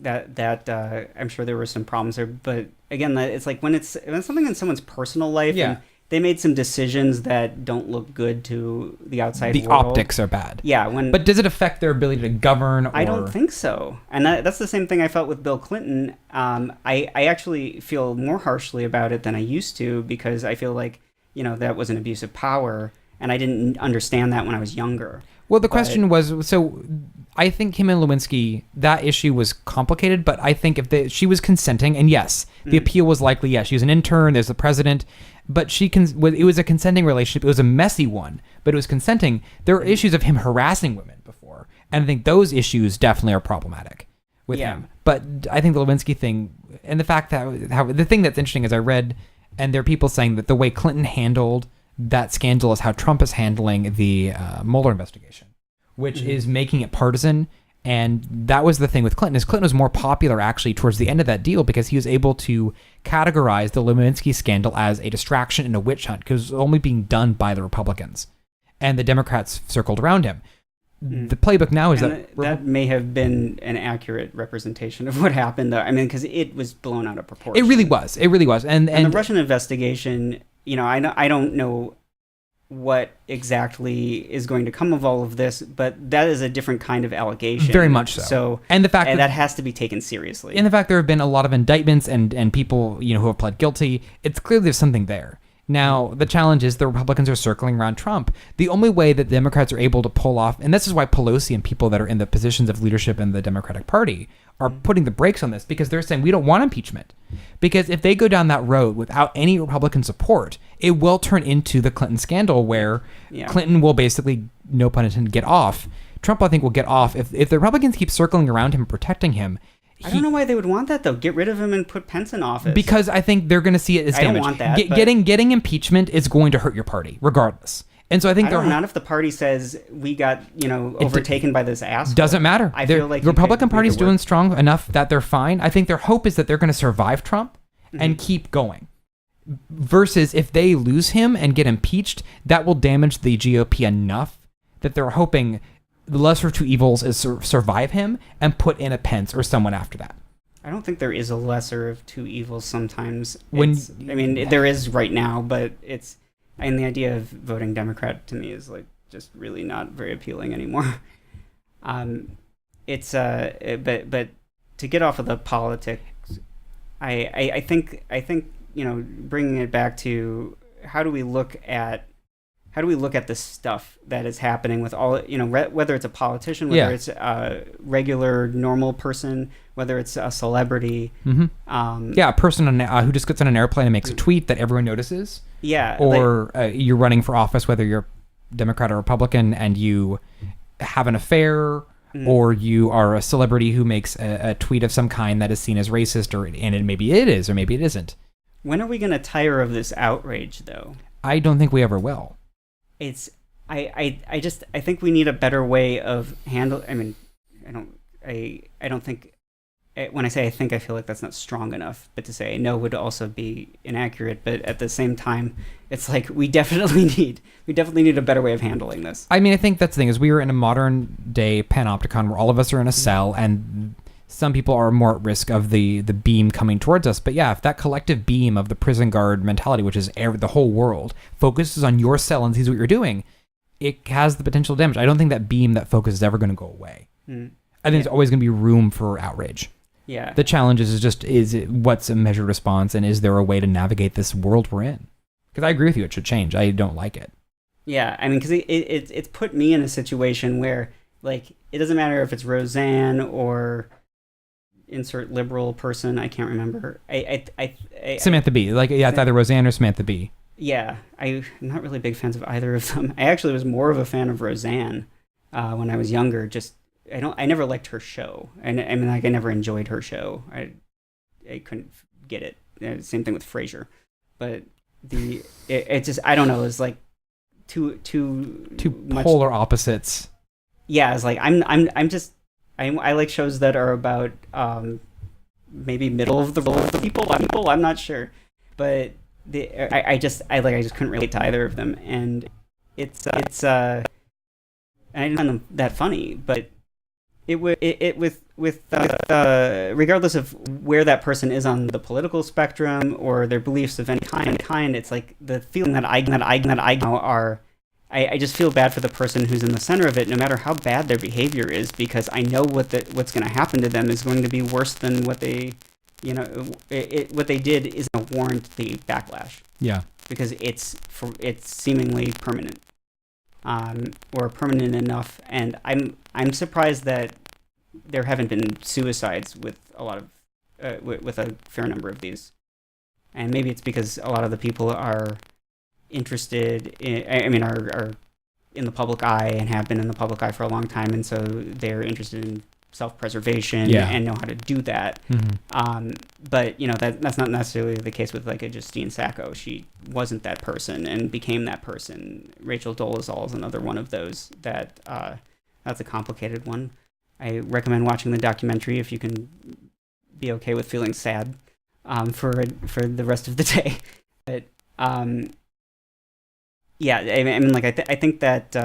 That. I'm sure there were some problems there, but again, it's like when it's something in someone's personal life, and they made some decisions that don't look good to the outside world. The optics are bad. Yeah. But does it affect their ability to govern? I don't think so. And that's the same thing I felt with Bill Clinton. I actually feel more harshly about it than I used to because I feel like that was an abuse of power. And I didn't understand that when I was younger. Well, the question was, so I think him and Lewinsky, that issue was complicated, but I think if she was consenting, and yes, the appeal was likely, yes, she was an intern, there's the president, but it was a consenting relationship. It was a messy one, but it was consenting. There were issues of him harassing women before, and I think those issues definitely are problematic with him. But I think the Lewinsky thing, and the fact that, the thing that's interesting is I read, and there are people saying that the way Clinton handled that scandal is how Trump is handling the Mueller investigation, which is making it partisan. And that was the thing with Clinton, is Clinton was more popular actually towards the end of that deal because he was able to categorize the Lewinsky scandal as a distraction and a witch hunt because it was only being done by the Republicans. And the Democrats circled around him. the playbook now is and that may have been an accurate representation of what happened, though. I mean, because it was blown out of proportion. It really was. And the Russian investigation, I don't know what exactly is going to come of all of this, but that is a different kind of allegation. Very much so. And the fact that has to be taken seriously. And the fact there have been a lot of indictments and people, who have pled guilty, it's clear there's something there. Now, the challenge is the Republicans are circling around Trump. The only way that the Democrats are able to pull off, and this is why Pelosi and people that are in the positions of leadership in the Democratic Party are putting the brakes on this, because they're saying we don't want impeachment. Because if they go down that road without any Republican support, it will turn into the Clinton scandal where Clinton will basically, no pun intended, get off. Trump, I think, will get off. If the Republicans keep circling around him and protecting him, I don't know why they would want that, though. Get rid of him and put Pence in office. Because I think they're going to see it as damage. I don't want that. Getting impeachment is going to hurt your party, regardless. And so I think not if the party says we got overtaken by this asshole. Doesn't matter. I feel like the Republican Party's doing strong enough that they're fine. I think their hope is that they're going to survive Trump and keep going. Versus if they lose him and get impeached, that will damage the GOP enough that they're hoping the lesser of two evils is survive him and put in a Pence or someone after that. I don't think there is a lesser of two evils sometimes. There is right now, but and the idea of voting Democrat to me is like just really not very appealing anymore. But to get off of the politics, I think bringing it back to how do we look at the stuff that is happening with all, whether it's a politician, whether it's a regular, normal person, whether it's a celebrity. A person who just gets on an airplane and makes a tweet that everyone notices. Yeah. Or you're running for office, whether you're Democrat or Republican, and you have an affair, or you are a celebrity who makes a tweet of some kind that is seen as racist, and maybe it is, or maybe it isn't. When are we going to tire of this outrage, though? I don't think we ever will. I think we need a better way of handle. I mean, I don't think, when I say I think, I feel like that's not strong enough, but to say no would also be inaccurate. But at the same time, it's like we definitely need a better way of handling this. I mean, I think that's the thing, is we are in a modern day panopticon where all of us are in a cell, and some people are more at risk of the beam coming towards us. But yeah, if that collective beam of the prison guard mentality, which is the whole world, focuses on your cell and sees what you're doing, it has the potential damage. I don't think that beam, that focus, is ever going to go away. I think there's always going to be room for outrage. Yeah. The challenge is what's a measured response, and is there a way to navigate this world we're in? Because I agree with you, it should change. I don't like it. Yeah, I mean, because it's put me in a situation where, like, it doesn't matter if it's Roseanne or insert liberal person, I can't remember. Samantha Bee. It's either Roseanne or Samantha Bee. Yeah, I'm not really big fans of either of them. I actually was more of a fan of Roseanne when I was younger. Just I never liked her show, and I never enjoyed her show. I couldn't get it. Same thing with Frasier, but it just, I don't know. It's like too much, polar opposites. Yeah, it's like I like shows that are about maybe middle of the road people. I'm not sure, but I just couldn't relate to either of them, and it's and I didn't find them that funny, but regardless of where that person is on the political spectrum or their beliefs of any kind, it's like the feeling that I now are. I just feel bad for the person who's in the center of it, no matter how bad their behavior is, because I know what's going to happen to them is going to be worse than what they, what they did is going to warrant the backlash. Yeah. Because it's seemingly permanent, or permanent enough, and I'm surprised that there haven't been suicides with a lot of, with a fair number of these, and maybe it's because a lot of the people are interested in, are in the public eye and have been in the public eye for a long time, and so they're interested in self-preservation and know how to do that. But that's not necessarily the case with like a Justine Sacco. She wasn't that person and became that person. Rachel Dolezal is another one of those that that's a complicated one. I recommend watching the documentary if you can be okay with feeling sad for the rest of the day. But yeah, I mean, like I think that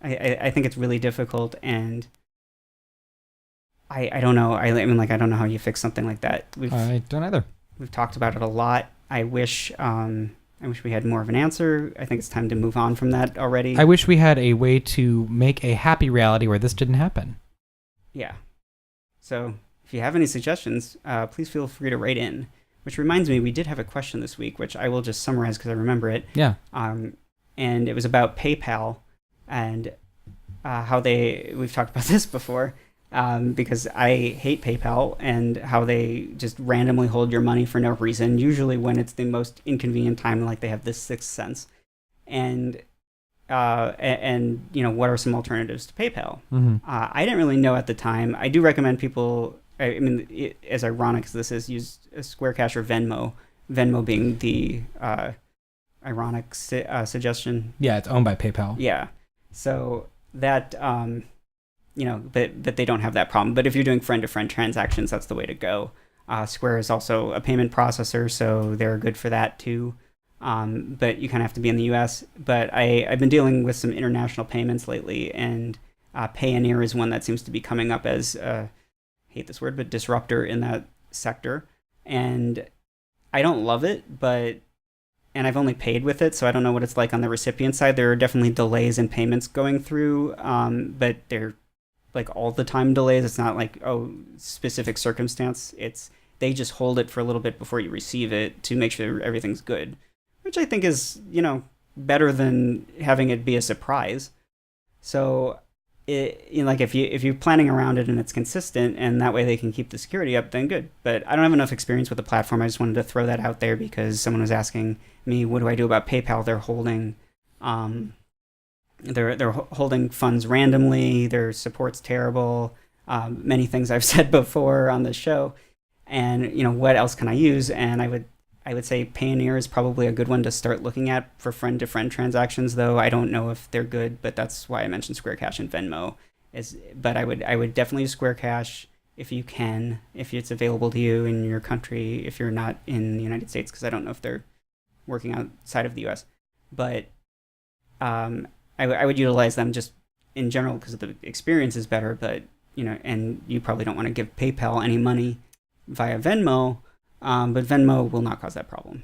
I think it's really difficult, and I don't know. I mean, like, I don't know how you fix something like that. I don't either. We've talked about it a lot. I wish we had more of an answer. I think it's time to move on from that already. I wish we had a way to make a happy reality where this didn't happen. Yeah. So if you have any suggestions, please feel free to write in. Which reminds me, we did have a question this week, which I will just summarize because I remember it. Yeah. And it was about PayPal and how we've talked about this before, because I hate PayPal and how they just randomly hold your money for no reason, usually when it's the most inconvenient time, like they have this sixth sense. And what are some alternatives to PayPal? Mm-hmm. I didn't really know at the time. I do recommend people, as ironic as this is, use Square Cash or Venmo. Venmo being the ironic suggestion. Yeah, it's owned by PayPal. Yeah. So that, but they don't have that problem. But if you're doing friend-to-friend transactions, that's the way to go. Square is also a payment processor, so they're good for that too. But you kind of have to be in the U.S. But I've been dealing with some international payments lately, and Payoneer is one that seems to be coming up as, hate this word, but disruptor in that sector. And I don't love it, and I've only paid with it, so I don't know what it's like on the recipient side. There are definitely delays in payments going through, but they're like all the time delays. It's not like, specific circumstance. They just hold it for a little bit before you receive it to make sure everything's good, which I think is, better than having it be a surprise. So if you're planning around it and it's consistent and that way they can keep the security up, then good. But I don't have enough experience with the platform. I just wanted to throw that out there because someone was asking me, what do I do about PayPal? They're holding, they're holding funds randomly. Their support's terrible. Many things I've said before on the show, and what else can I use? And I would say Payoneer is probably a good one to start looking at for friend-to-friend transactions, though I don't know if they're good, but that's why I mentioned Square Cash and Venmo. But I would definitely use Square Cash if you can, if it's available to you in your country, if you're not in the United States, because I don't know if they're working outside of the U.S. But I would utilize them just in general because the experience is better, but, and you probably don't want to give PayPal any money via Venmo. But Venmo will not cause that problem.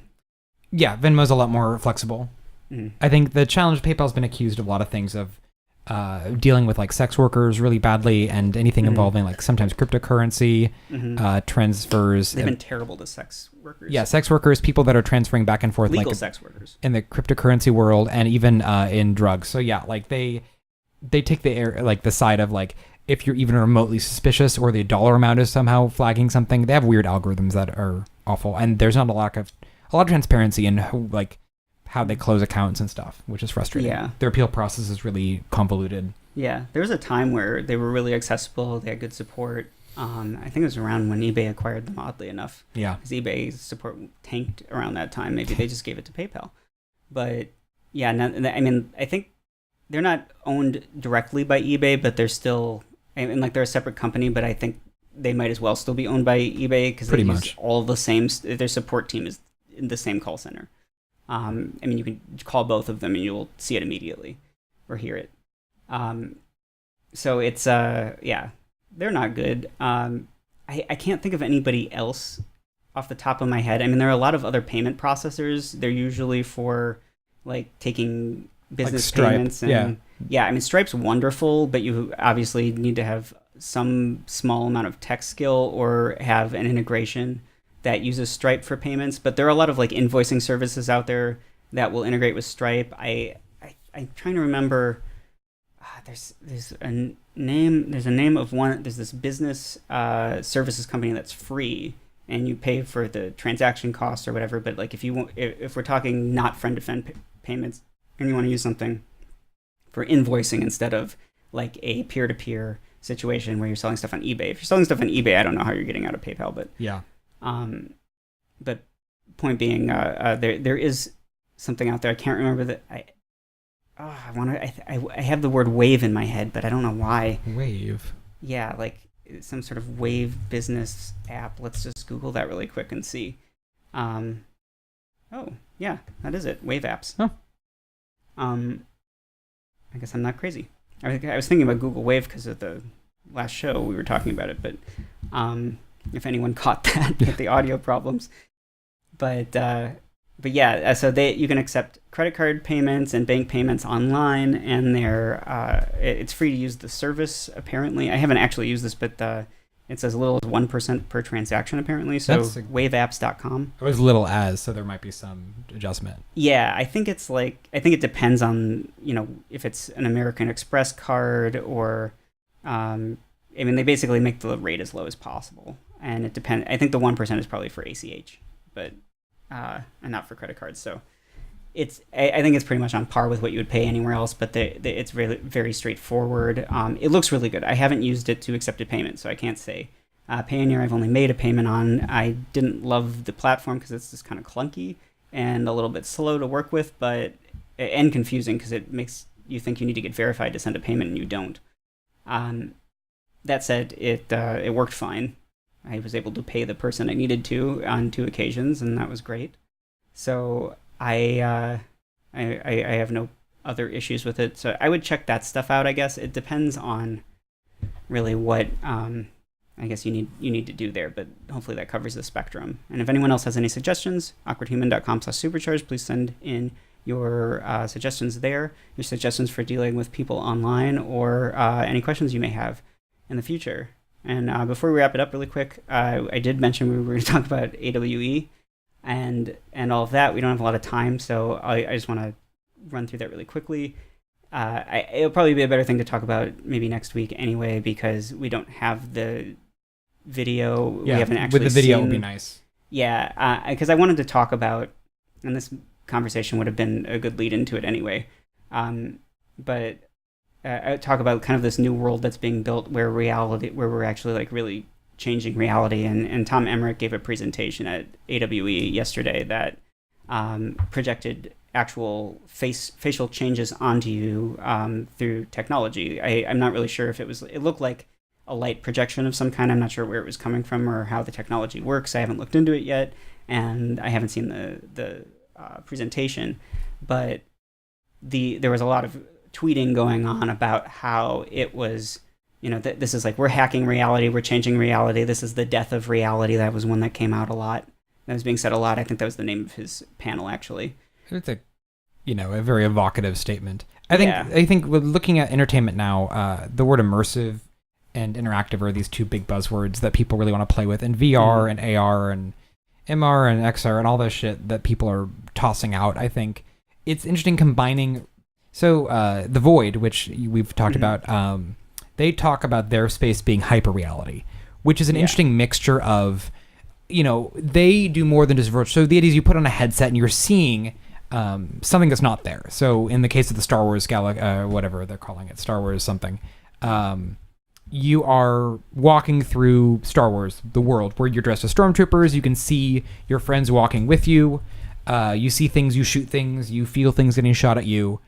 Yeah, Venmo's a lot more flexible. Mm. I think the challenge, PayPal's been accused of a lot of things, of dealing with like sex workers really badly and anything involving like sometimes cryptocurrency, transfers. They've been terrible to sex workers. Yeah, sex workers, people that are transferring back and forth. Legal sex workers. In the cryptocurrency world and even in drugs. So yeah, like they take the side of like, if you're even remotely suspicious or the dollar amount is somehow flagging something, they have weird algorithms that are awful. And there's not a lot of transparency in how they close accounts and stuff, which is frustrating. Yeah. Their appeal process is really convoluted. Yeah. There was a time where they were really accessible. They had good support. I think it was around when eBay acquired them, oddly enough. Yeah. Because eBay's support tanked around that time. Maybe they just gave it to PayPal. But yeah, I think they're not owned directly by eBay, but they're still, they're a separate company, but I think they might as well still be owned by eBay because they use all the same, their support team is in the same call center. You can call both of them and you'll see it immediately or hear it. So it's, they're not good. I can't think of anybody else off the top of my head. There are a lot of other payment processors. They're usually for like taking business payments. And Stripe's wonderful, but you obviously need to have some small amount of tech skill or have an integration that uses Stripe for payments. But there are a lot of like invoicing services out there that will integrate with Stripe. I'm trying to remember. There's a name of one. There's this business services company that's free, and you pay for the transaction costs or whatever. But like if we're talking not friend-to-friend payments, and you want to use something for invoicing instead of like a peer-to-peer situation where you're selling stuff on eBay. If you're selling stuff on eBay, I don't know how you're getting out of PayPal, but yeah. But point being, there is something out there. I can't remember that. I have the word Wave in my head, but I don't know why. Wave. Yeah, like some sort of Wave business app. Let's just Google that really quick and see. Oh, yeah, that is it. Wave apps. Oh. I guess I'm not crazy. I was thinking about Google Wave because of the last show we were talking about it, but if anyone caught that with the audio problems. But yeah, so you can accept credit card payments and bank payments online, and it's free to use the service. Apparently, I haven't actually used this, but it's as little as 1% per transaction. Apparently, so waveapps.com. Or as little as, so there might be some adjustment. Yeah, I think it depends on if it's an American Express card or, they basically make the rate as low as possible, and it depends. I think the 1% is probably for ACH, but. And not for credit cards. So I think it's pretty much on par with what you would pay anywhere else, but it's really very straightforward. It looks really good. I haven't used it to accept a payment, so I can't say. Payoneer, I've only made a payment on. I didn't love the platform because it's just kind of clunky and a little bit slow to work with, and confusing because it makes you think you need to get verified to send a payment and you don't. That said, it worked fine. I was able to pay the person I needed to on 2 occasions, and that was great. So I have no other issues with it. So I would check that stuff out. I guess it depends on really what I guess you need to do there, but hopefully that covers the spectrum. And if anyone else has any suggestions, awkwardhuman.com/supercharged, please send in your suggestions there. Your suggestions for dealing with people online, or any questions you may have in the future. And before we wrap it up really quick, I did mention we were going to talk about AWE and all of that. We don't have a lot of time, so I just want to run through that really quickly. It'll probably be a better thing to talk about maybe next week anyway, because we don't have the video. Yeah, we haven't actually with the video seen, would be nice. Yeah, because I wanted to talk about, and this conversation would have been a good lead into it anyway, but I talk about kind of this new world that's being built where we're actually like really changing reality. And Tom Emmerich gave a presentation at AWE yesterday that projected actual facial changes onto you through technology. I'm not really sure if it looked like a light projection of some kind. I'm not sure where it was coming from or how the technology works. I haven't looked into it yet, and I haven't seen the presentation, but there was a lot of tweeting going on about how it was, this is like, we're hacking reality, we're changing reality, this is the death of reality. That was one that came out a lot. That was being said a lot. I think that was the name of his panel, actually. It's a very evocative statement. I think with looking at entertainment now, the word immersive and interactive are these 2 big buzzwords that people really want to play with, and VR and AR and MR and XR and all this shit that people are tossing out. I think it's interesting combining. So The Void, which we've talked about, they talk about their space being hyper-reality, which is an interesting mixture of, they do more than just virtual. So the idea is you put on a headset and you're seeing something that's not there. So in the case of the Star Wars whatever they're calling it, Star Wars something, you are walking through Star Wars, the world, where you're dressed as stormtroopers. You can see your friends walking with you. You see things, you shoot things, you feel things getting shot at you.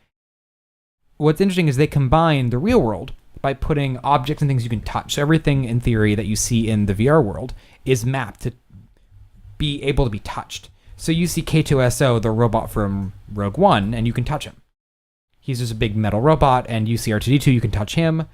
What's interesting is they combine the real world by putting objects and things you can touch. So everything, in theory, that you see in the VR world is mapped to be able to be touched. So you see K2SO, the robot from Rogue One, and you can touch him. He's just a big metal robot, and you see R2-D2, you can touch him.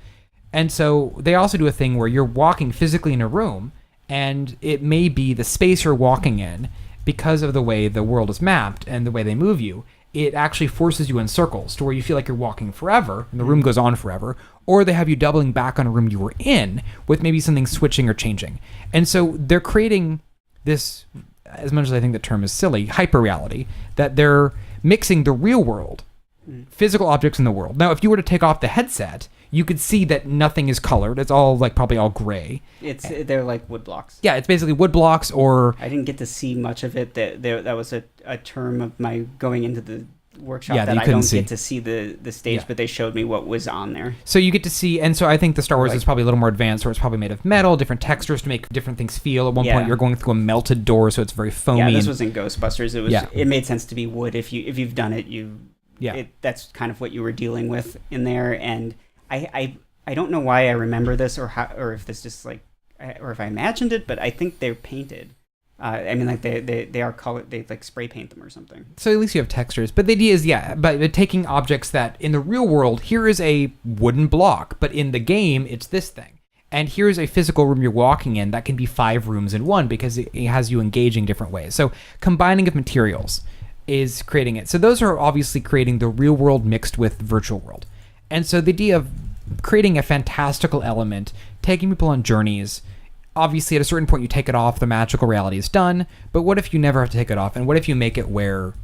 And so they also do a thing where you're walking physically in a room, and it may be the space you're walking in, because of the way the world is mapped and the way they move you, it actually forces you in circles to where you feel like you're walking forever and the room goes on forever, or they have you doubling back on a room you were in with maybe something switching or changing. And so they're creating this, as much as I think the term is silly, hyper-reality, that they're mixing the real world, physical objects in the world. Now, if you were to take off the headset, you could see that nothing is colored. It's all probably all gray. They're like wood blocks. Yeah, it's basically wood blocks. Or I didn't get to see much of it. That was a term of my going into the workshop, that I don't get to see the stage, but they showed me what was on there. So you get to see, and so I think the Star Wars is probably a little more advanced, or it's probably made of metal, different textures to make different things feel. At one point, you're going through a melted door, so it's very foamy. Yeah, this was in Ghostbusters. It made sense to be wood. If you've done it, that's kind of what you were dealing with in there. And I don't know why I remember this, or if this just or if I imagined it, but I think they're painted I mean, like they are color, they like spray paint them or something. So at least you have textures. But the idea is, but taking objects that in the real world, here is a wooden block, but in the game, it's this thing. And here's a physical room you're walking in that can be 5 rooms in one because it has you engaging different ways. So combining of materials is creating it. So those are obviously creating the real world mixed with virtual world. And so the idea of creating a fantastical element, taking people on journeys, obviously at a certain point you take it off, the magical reality is done, but what if you never have to take it off? And what if you make it where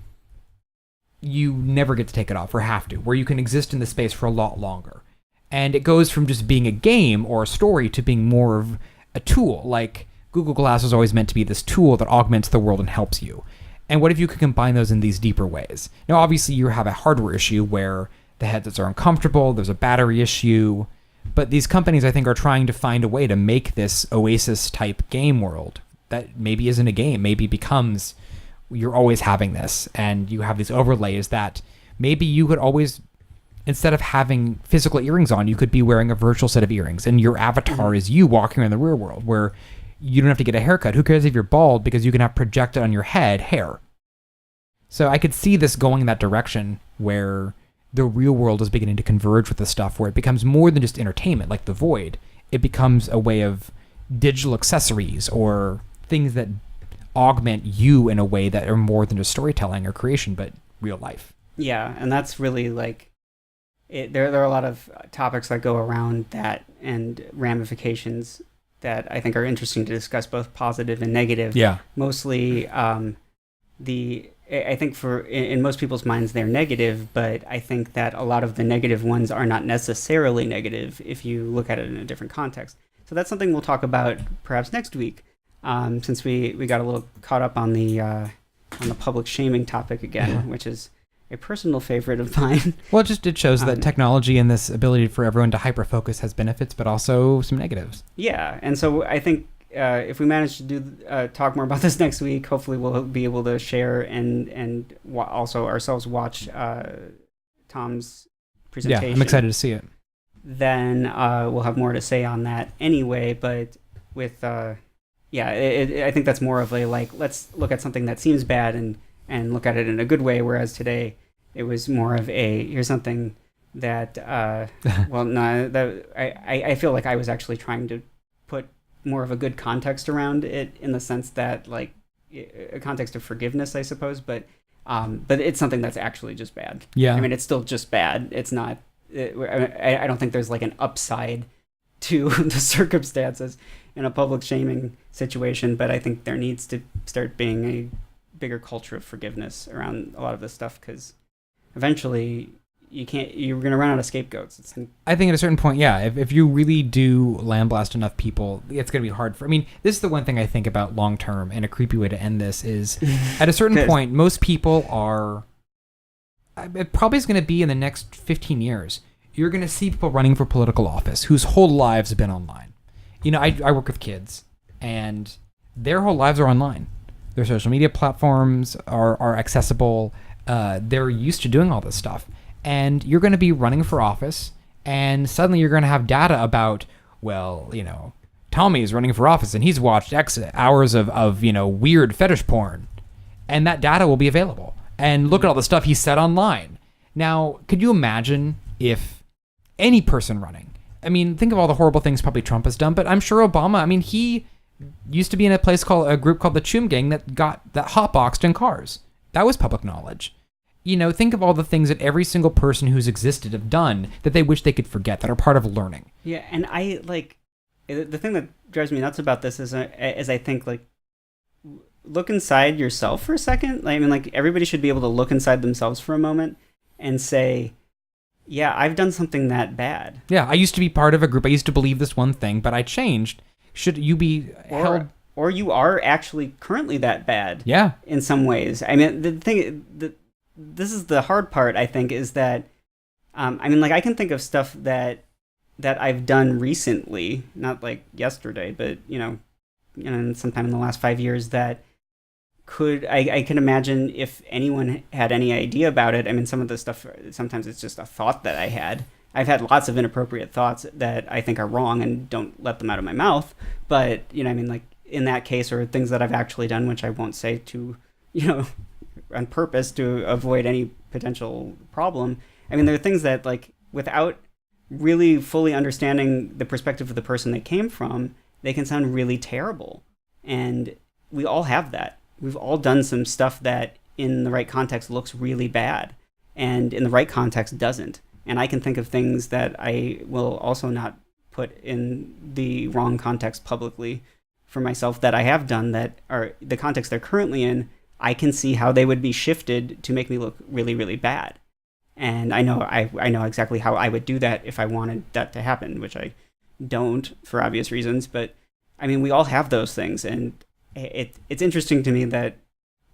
you never get to take it off or have to, where you can exist in the space for a lot longer? And it goes from just being a game or a story to being more of a tool. Like Google Glass was always meant to be this tool that augments the world and helps you. And what if you could combine those in these deeper ways? Now, obviously, you have a hardware issue where the headsets are uncomfortable, there's a battery issue, but these companies, I think, are trying to find a way to make this Oasis-type game world that maybe isn't a game, maybe becomes you're always having this, and you have these overlays that maybe you could always, instead of having physical earrings on, you could be wearing a virtual set of earrings, and your avatar is you walking around the real world, where you don't have to get a haircut. Who cares if you're bald, because you can have projected on your head hair. So I could see this going in that direction where the real world is beginning to converge with the stuff, where it becomes more than just entertainment, like The Void. It becomes a way of digital accessories or things that augment you in a way that are more than just storytelling or creation, but real life. Yeah, and that's really like, there are a lot of topics that go around that and ramifications that I think are interesting to discuss, both positive and negative. Yeah. Mostly, I think in most people's minds they're negative, but I think that a lot of the negative ones are not necessarily negative if you look at it in a different context. So that's something we'll talk about perhaps next week, since we got a little caught up on the public shaming topic again, which is a personal favorite of mine. Well, it shows that technology and this ability for everyone to hyper-focus has benefits, but also some negatives. Yeah, and so I think if we manage to talk more about this next week, hopefully we'll be able to share and also ourselves watch Tom's presentation. Yeah, I'm excited to see it. Then we'll have more to say on that anyway, but with, I think that's more of a, like, let's look at something that seems bad and look at it in a good way, whereas today it was more of a, here's something that, I feel like I was actually trying to put more of a good context around it, in the sense that, like, a context of forgiveness, I suppose, but it's something that's actually just bad. Yeah. I mean, it's still just bad. It's not, I don't think there's like an upside to the circumstances in a public shaming situation, but I think there needs to start being a bigger culture of forgiveness around a lot of this stuff, because eventually you're going to run out of scapegoats. I think at a certain point, yeah, if you really do lambaste enough people, it's going to be hard for, I mean, this is the one thing I think about long term, and a creepy way to end this is at a certain point, most people are, it probably is going to be in the next 15 years, you're going to see people running for political office whose whole lives have been online. You know, I work with kids, and their whole lives are online. Their social media platforms are accessible. They're used to doing all this stuff. And you're going to be running for office, and suddenly you're going to have data about, well, you know, Tommy is running for office, and he's watched X hours of weird fetish porn. And that data will be available. And look at all the stuff he said online. Now, could you imagine if any person running, I mean, think of all the horrible things probably Trump has done, but I'm sure Obama, I mean, he used to be in a group called the Chum Gang that hotboxed in cars. That was public knowledge. You know, think of all the things that every single person who's existed have done that they wish they could forget, that are part of learning. Yeah, and I, like, the thing that drives me nuts about this is I think, like, look inside yourself for a second. Like, I mean, like, everybody should be able to look inside themselves for a moment and say, yeah, I've done something that bad. Yeah, I used to be part of a group. I used to believe this one thing, but I changed. Should you be held? Or you are actually currently that bad. Yeah. In some ways. I mean, the thing, this is the hard part, I think, is that, I mean, like, I can think of stuff that I've done recently, not like yesterday, but, sometime in the last 5 years that I can imagine if anyone had any idea about it. I mean, some of the stuff, sometimes it's just a thought that I had. I've had lots of inappropriate thoughts that I think are wrong and don't let them out of my mouth. But, I mean, like, in that case, or things that I've actually done, which I won't say to, on purpose to avoid any potential problem. I mean, there are things that, like, without really fully understanding the perspective of the person they came from, they can sound really terrible. And we all have that. We've all done some stuff that in the right context looks really bad, and in the right context doesn't. And I can think of things that I will also not put in the wrong context publicly for myself that I have done that are the context they're currently in. I can see how they would be shifted to make me look really, really bad. And I know exactly how I would do that if I wanted that to happen, which I don't for obvious reasons. But I mean, we all have those things, and it's interesting to me that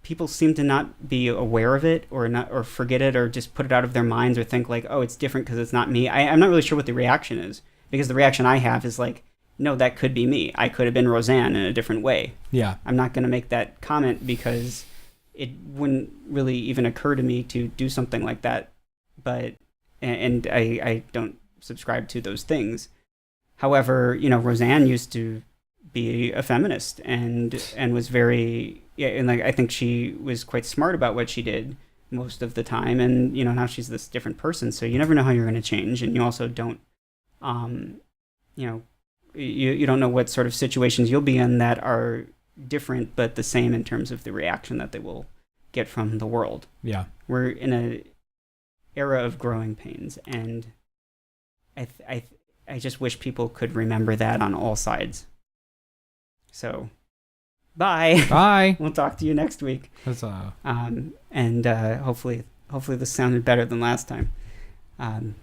people seem to not be aware of it, or forget it, or just put it out of their minds, or think like, oh, it's different because it's not me. I'm not really sure what the reaction is, because the reaction I have is like, no, that could be me. I could have been Roseanne in a different way. Yeah. I'm not going to make that comment because it wouldn't really even occur to me to do something like that. But I don't subscribe to those things. However, Roseanne used to be a feminist and was very, and like, I think she was quite smart about what she did most of the time. And now she's this different person. So you never know how you're going to change, and you also don't, you don't know what sort of situations you'll be in that are different but the same in terms of the reaction that they will get from the world. Yeah, we're in a era of growing pains, and I just wish people could remember that on all sides. So, bye. We'll talk to you next week. Huzzah. And hopefully this sounded better than last time,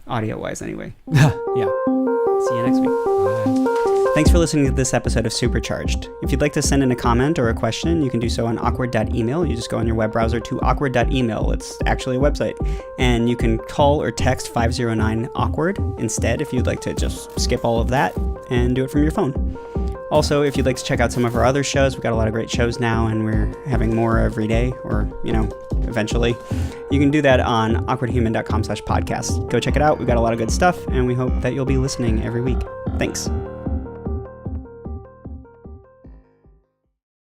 audio wise anyway. Yeah. See you next week. Bye. Thanks for listening to this episode of Supercharged. If you'd like to send in a comment or a question, you can do so on awkward.email. You just go on your web browser to awkward.email. It's actually a website. And you can call or text 509-AWKWARD instead if you'd like to just skip all of that and do it from your phone. Also, if you'd like to check out some of our other shows, we've got a lot of great shows now, and we're having more every day, or, eventually. You can do that on awkwardhuman.com/podcast. Go check it out. We've got a lot of good stuff, and we hope that you'll be listening every week. Thanks.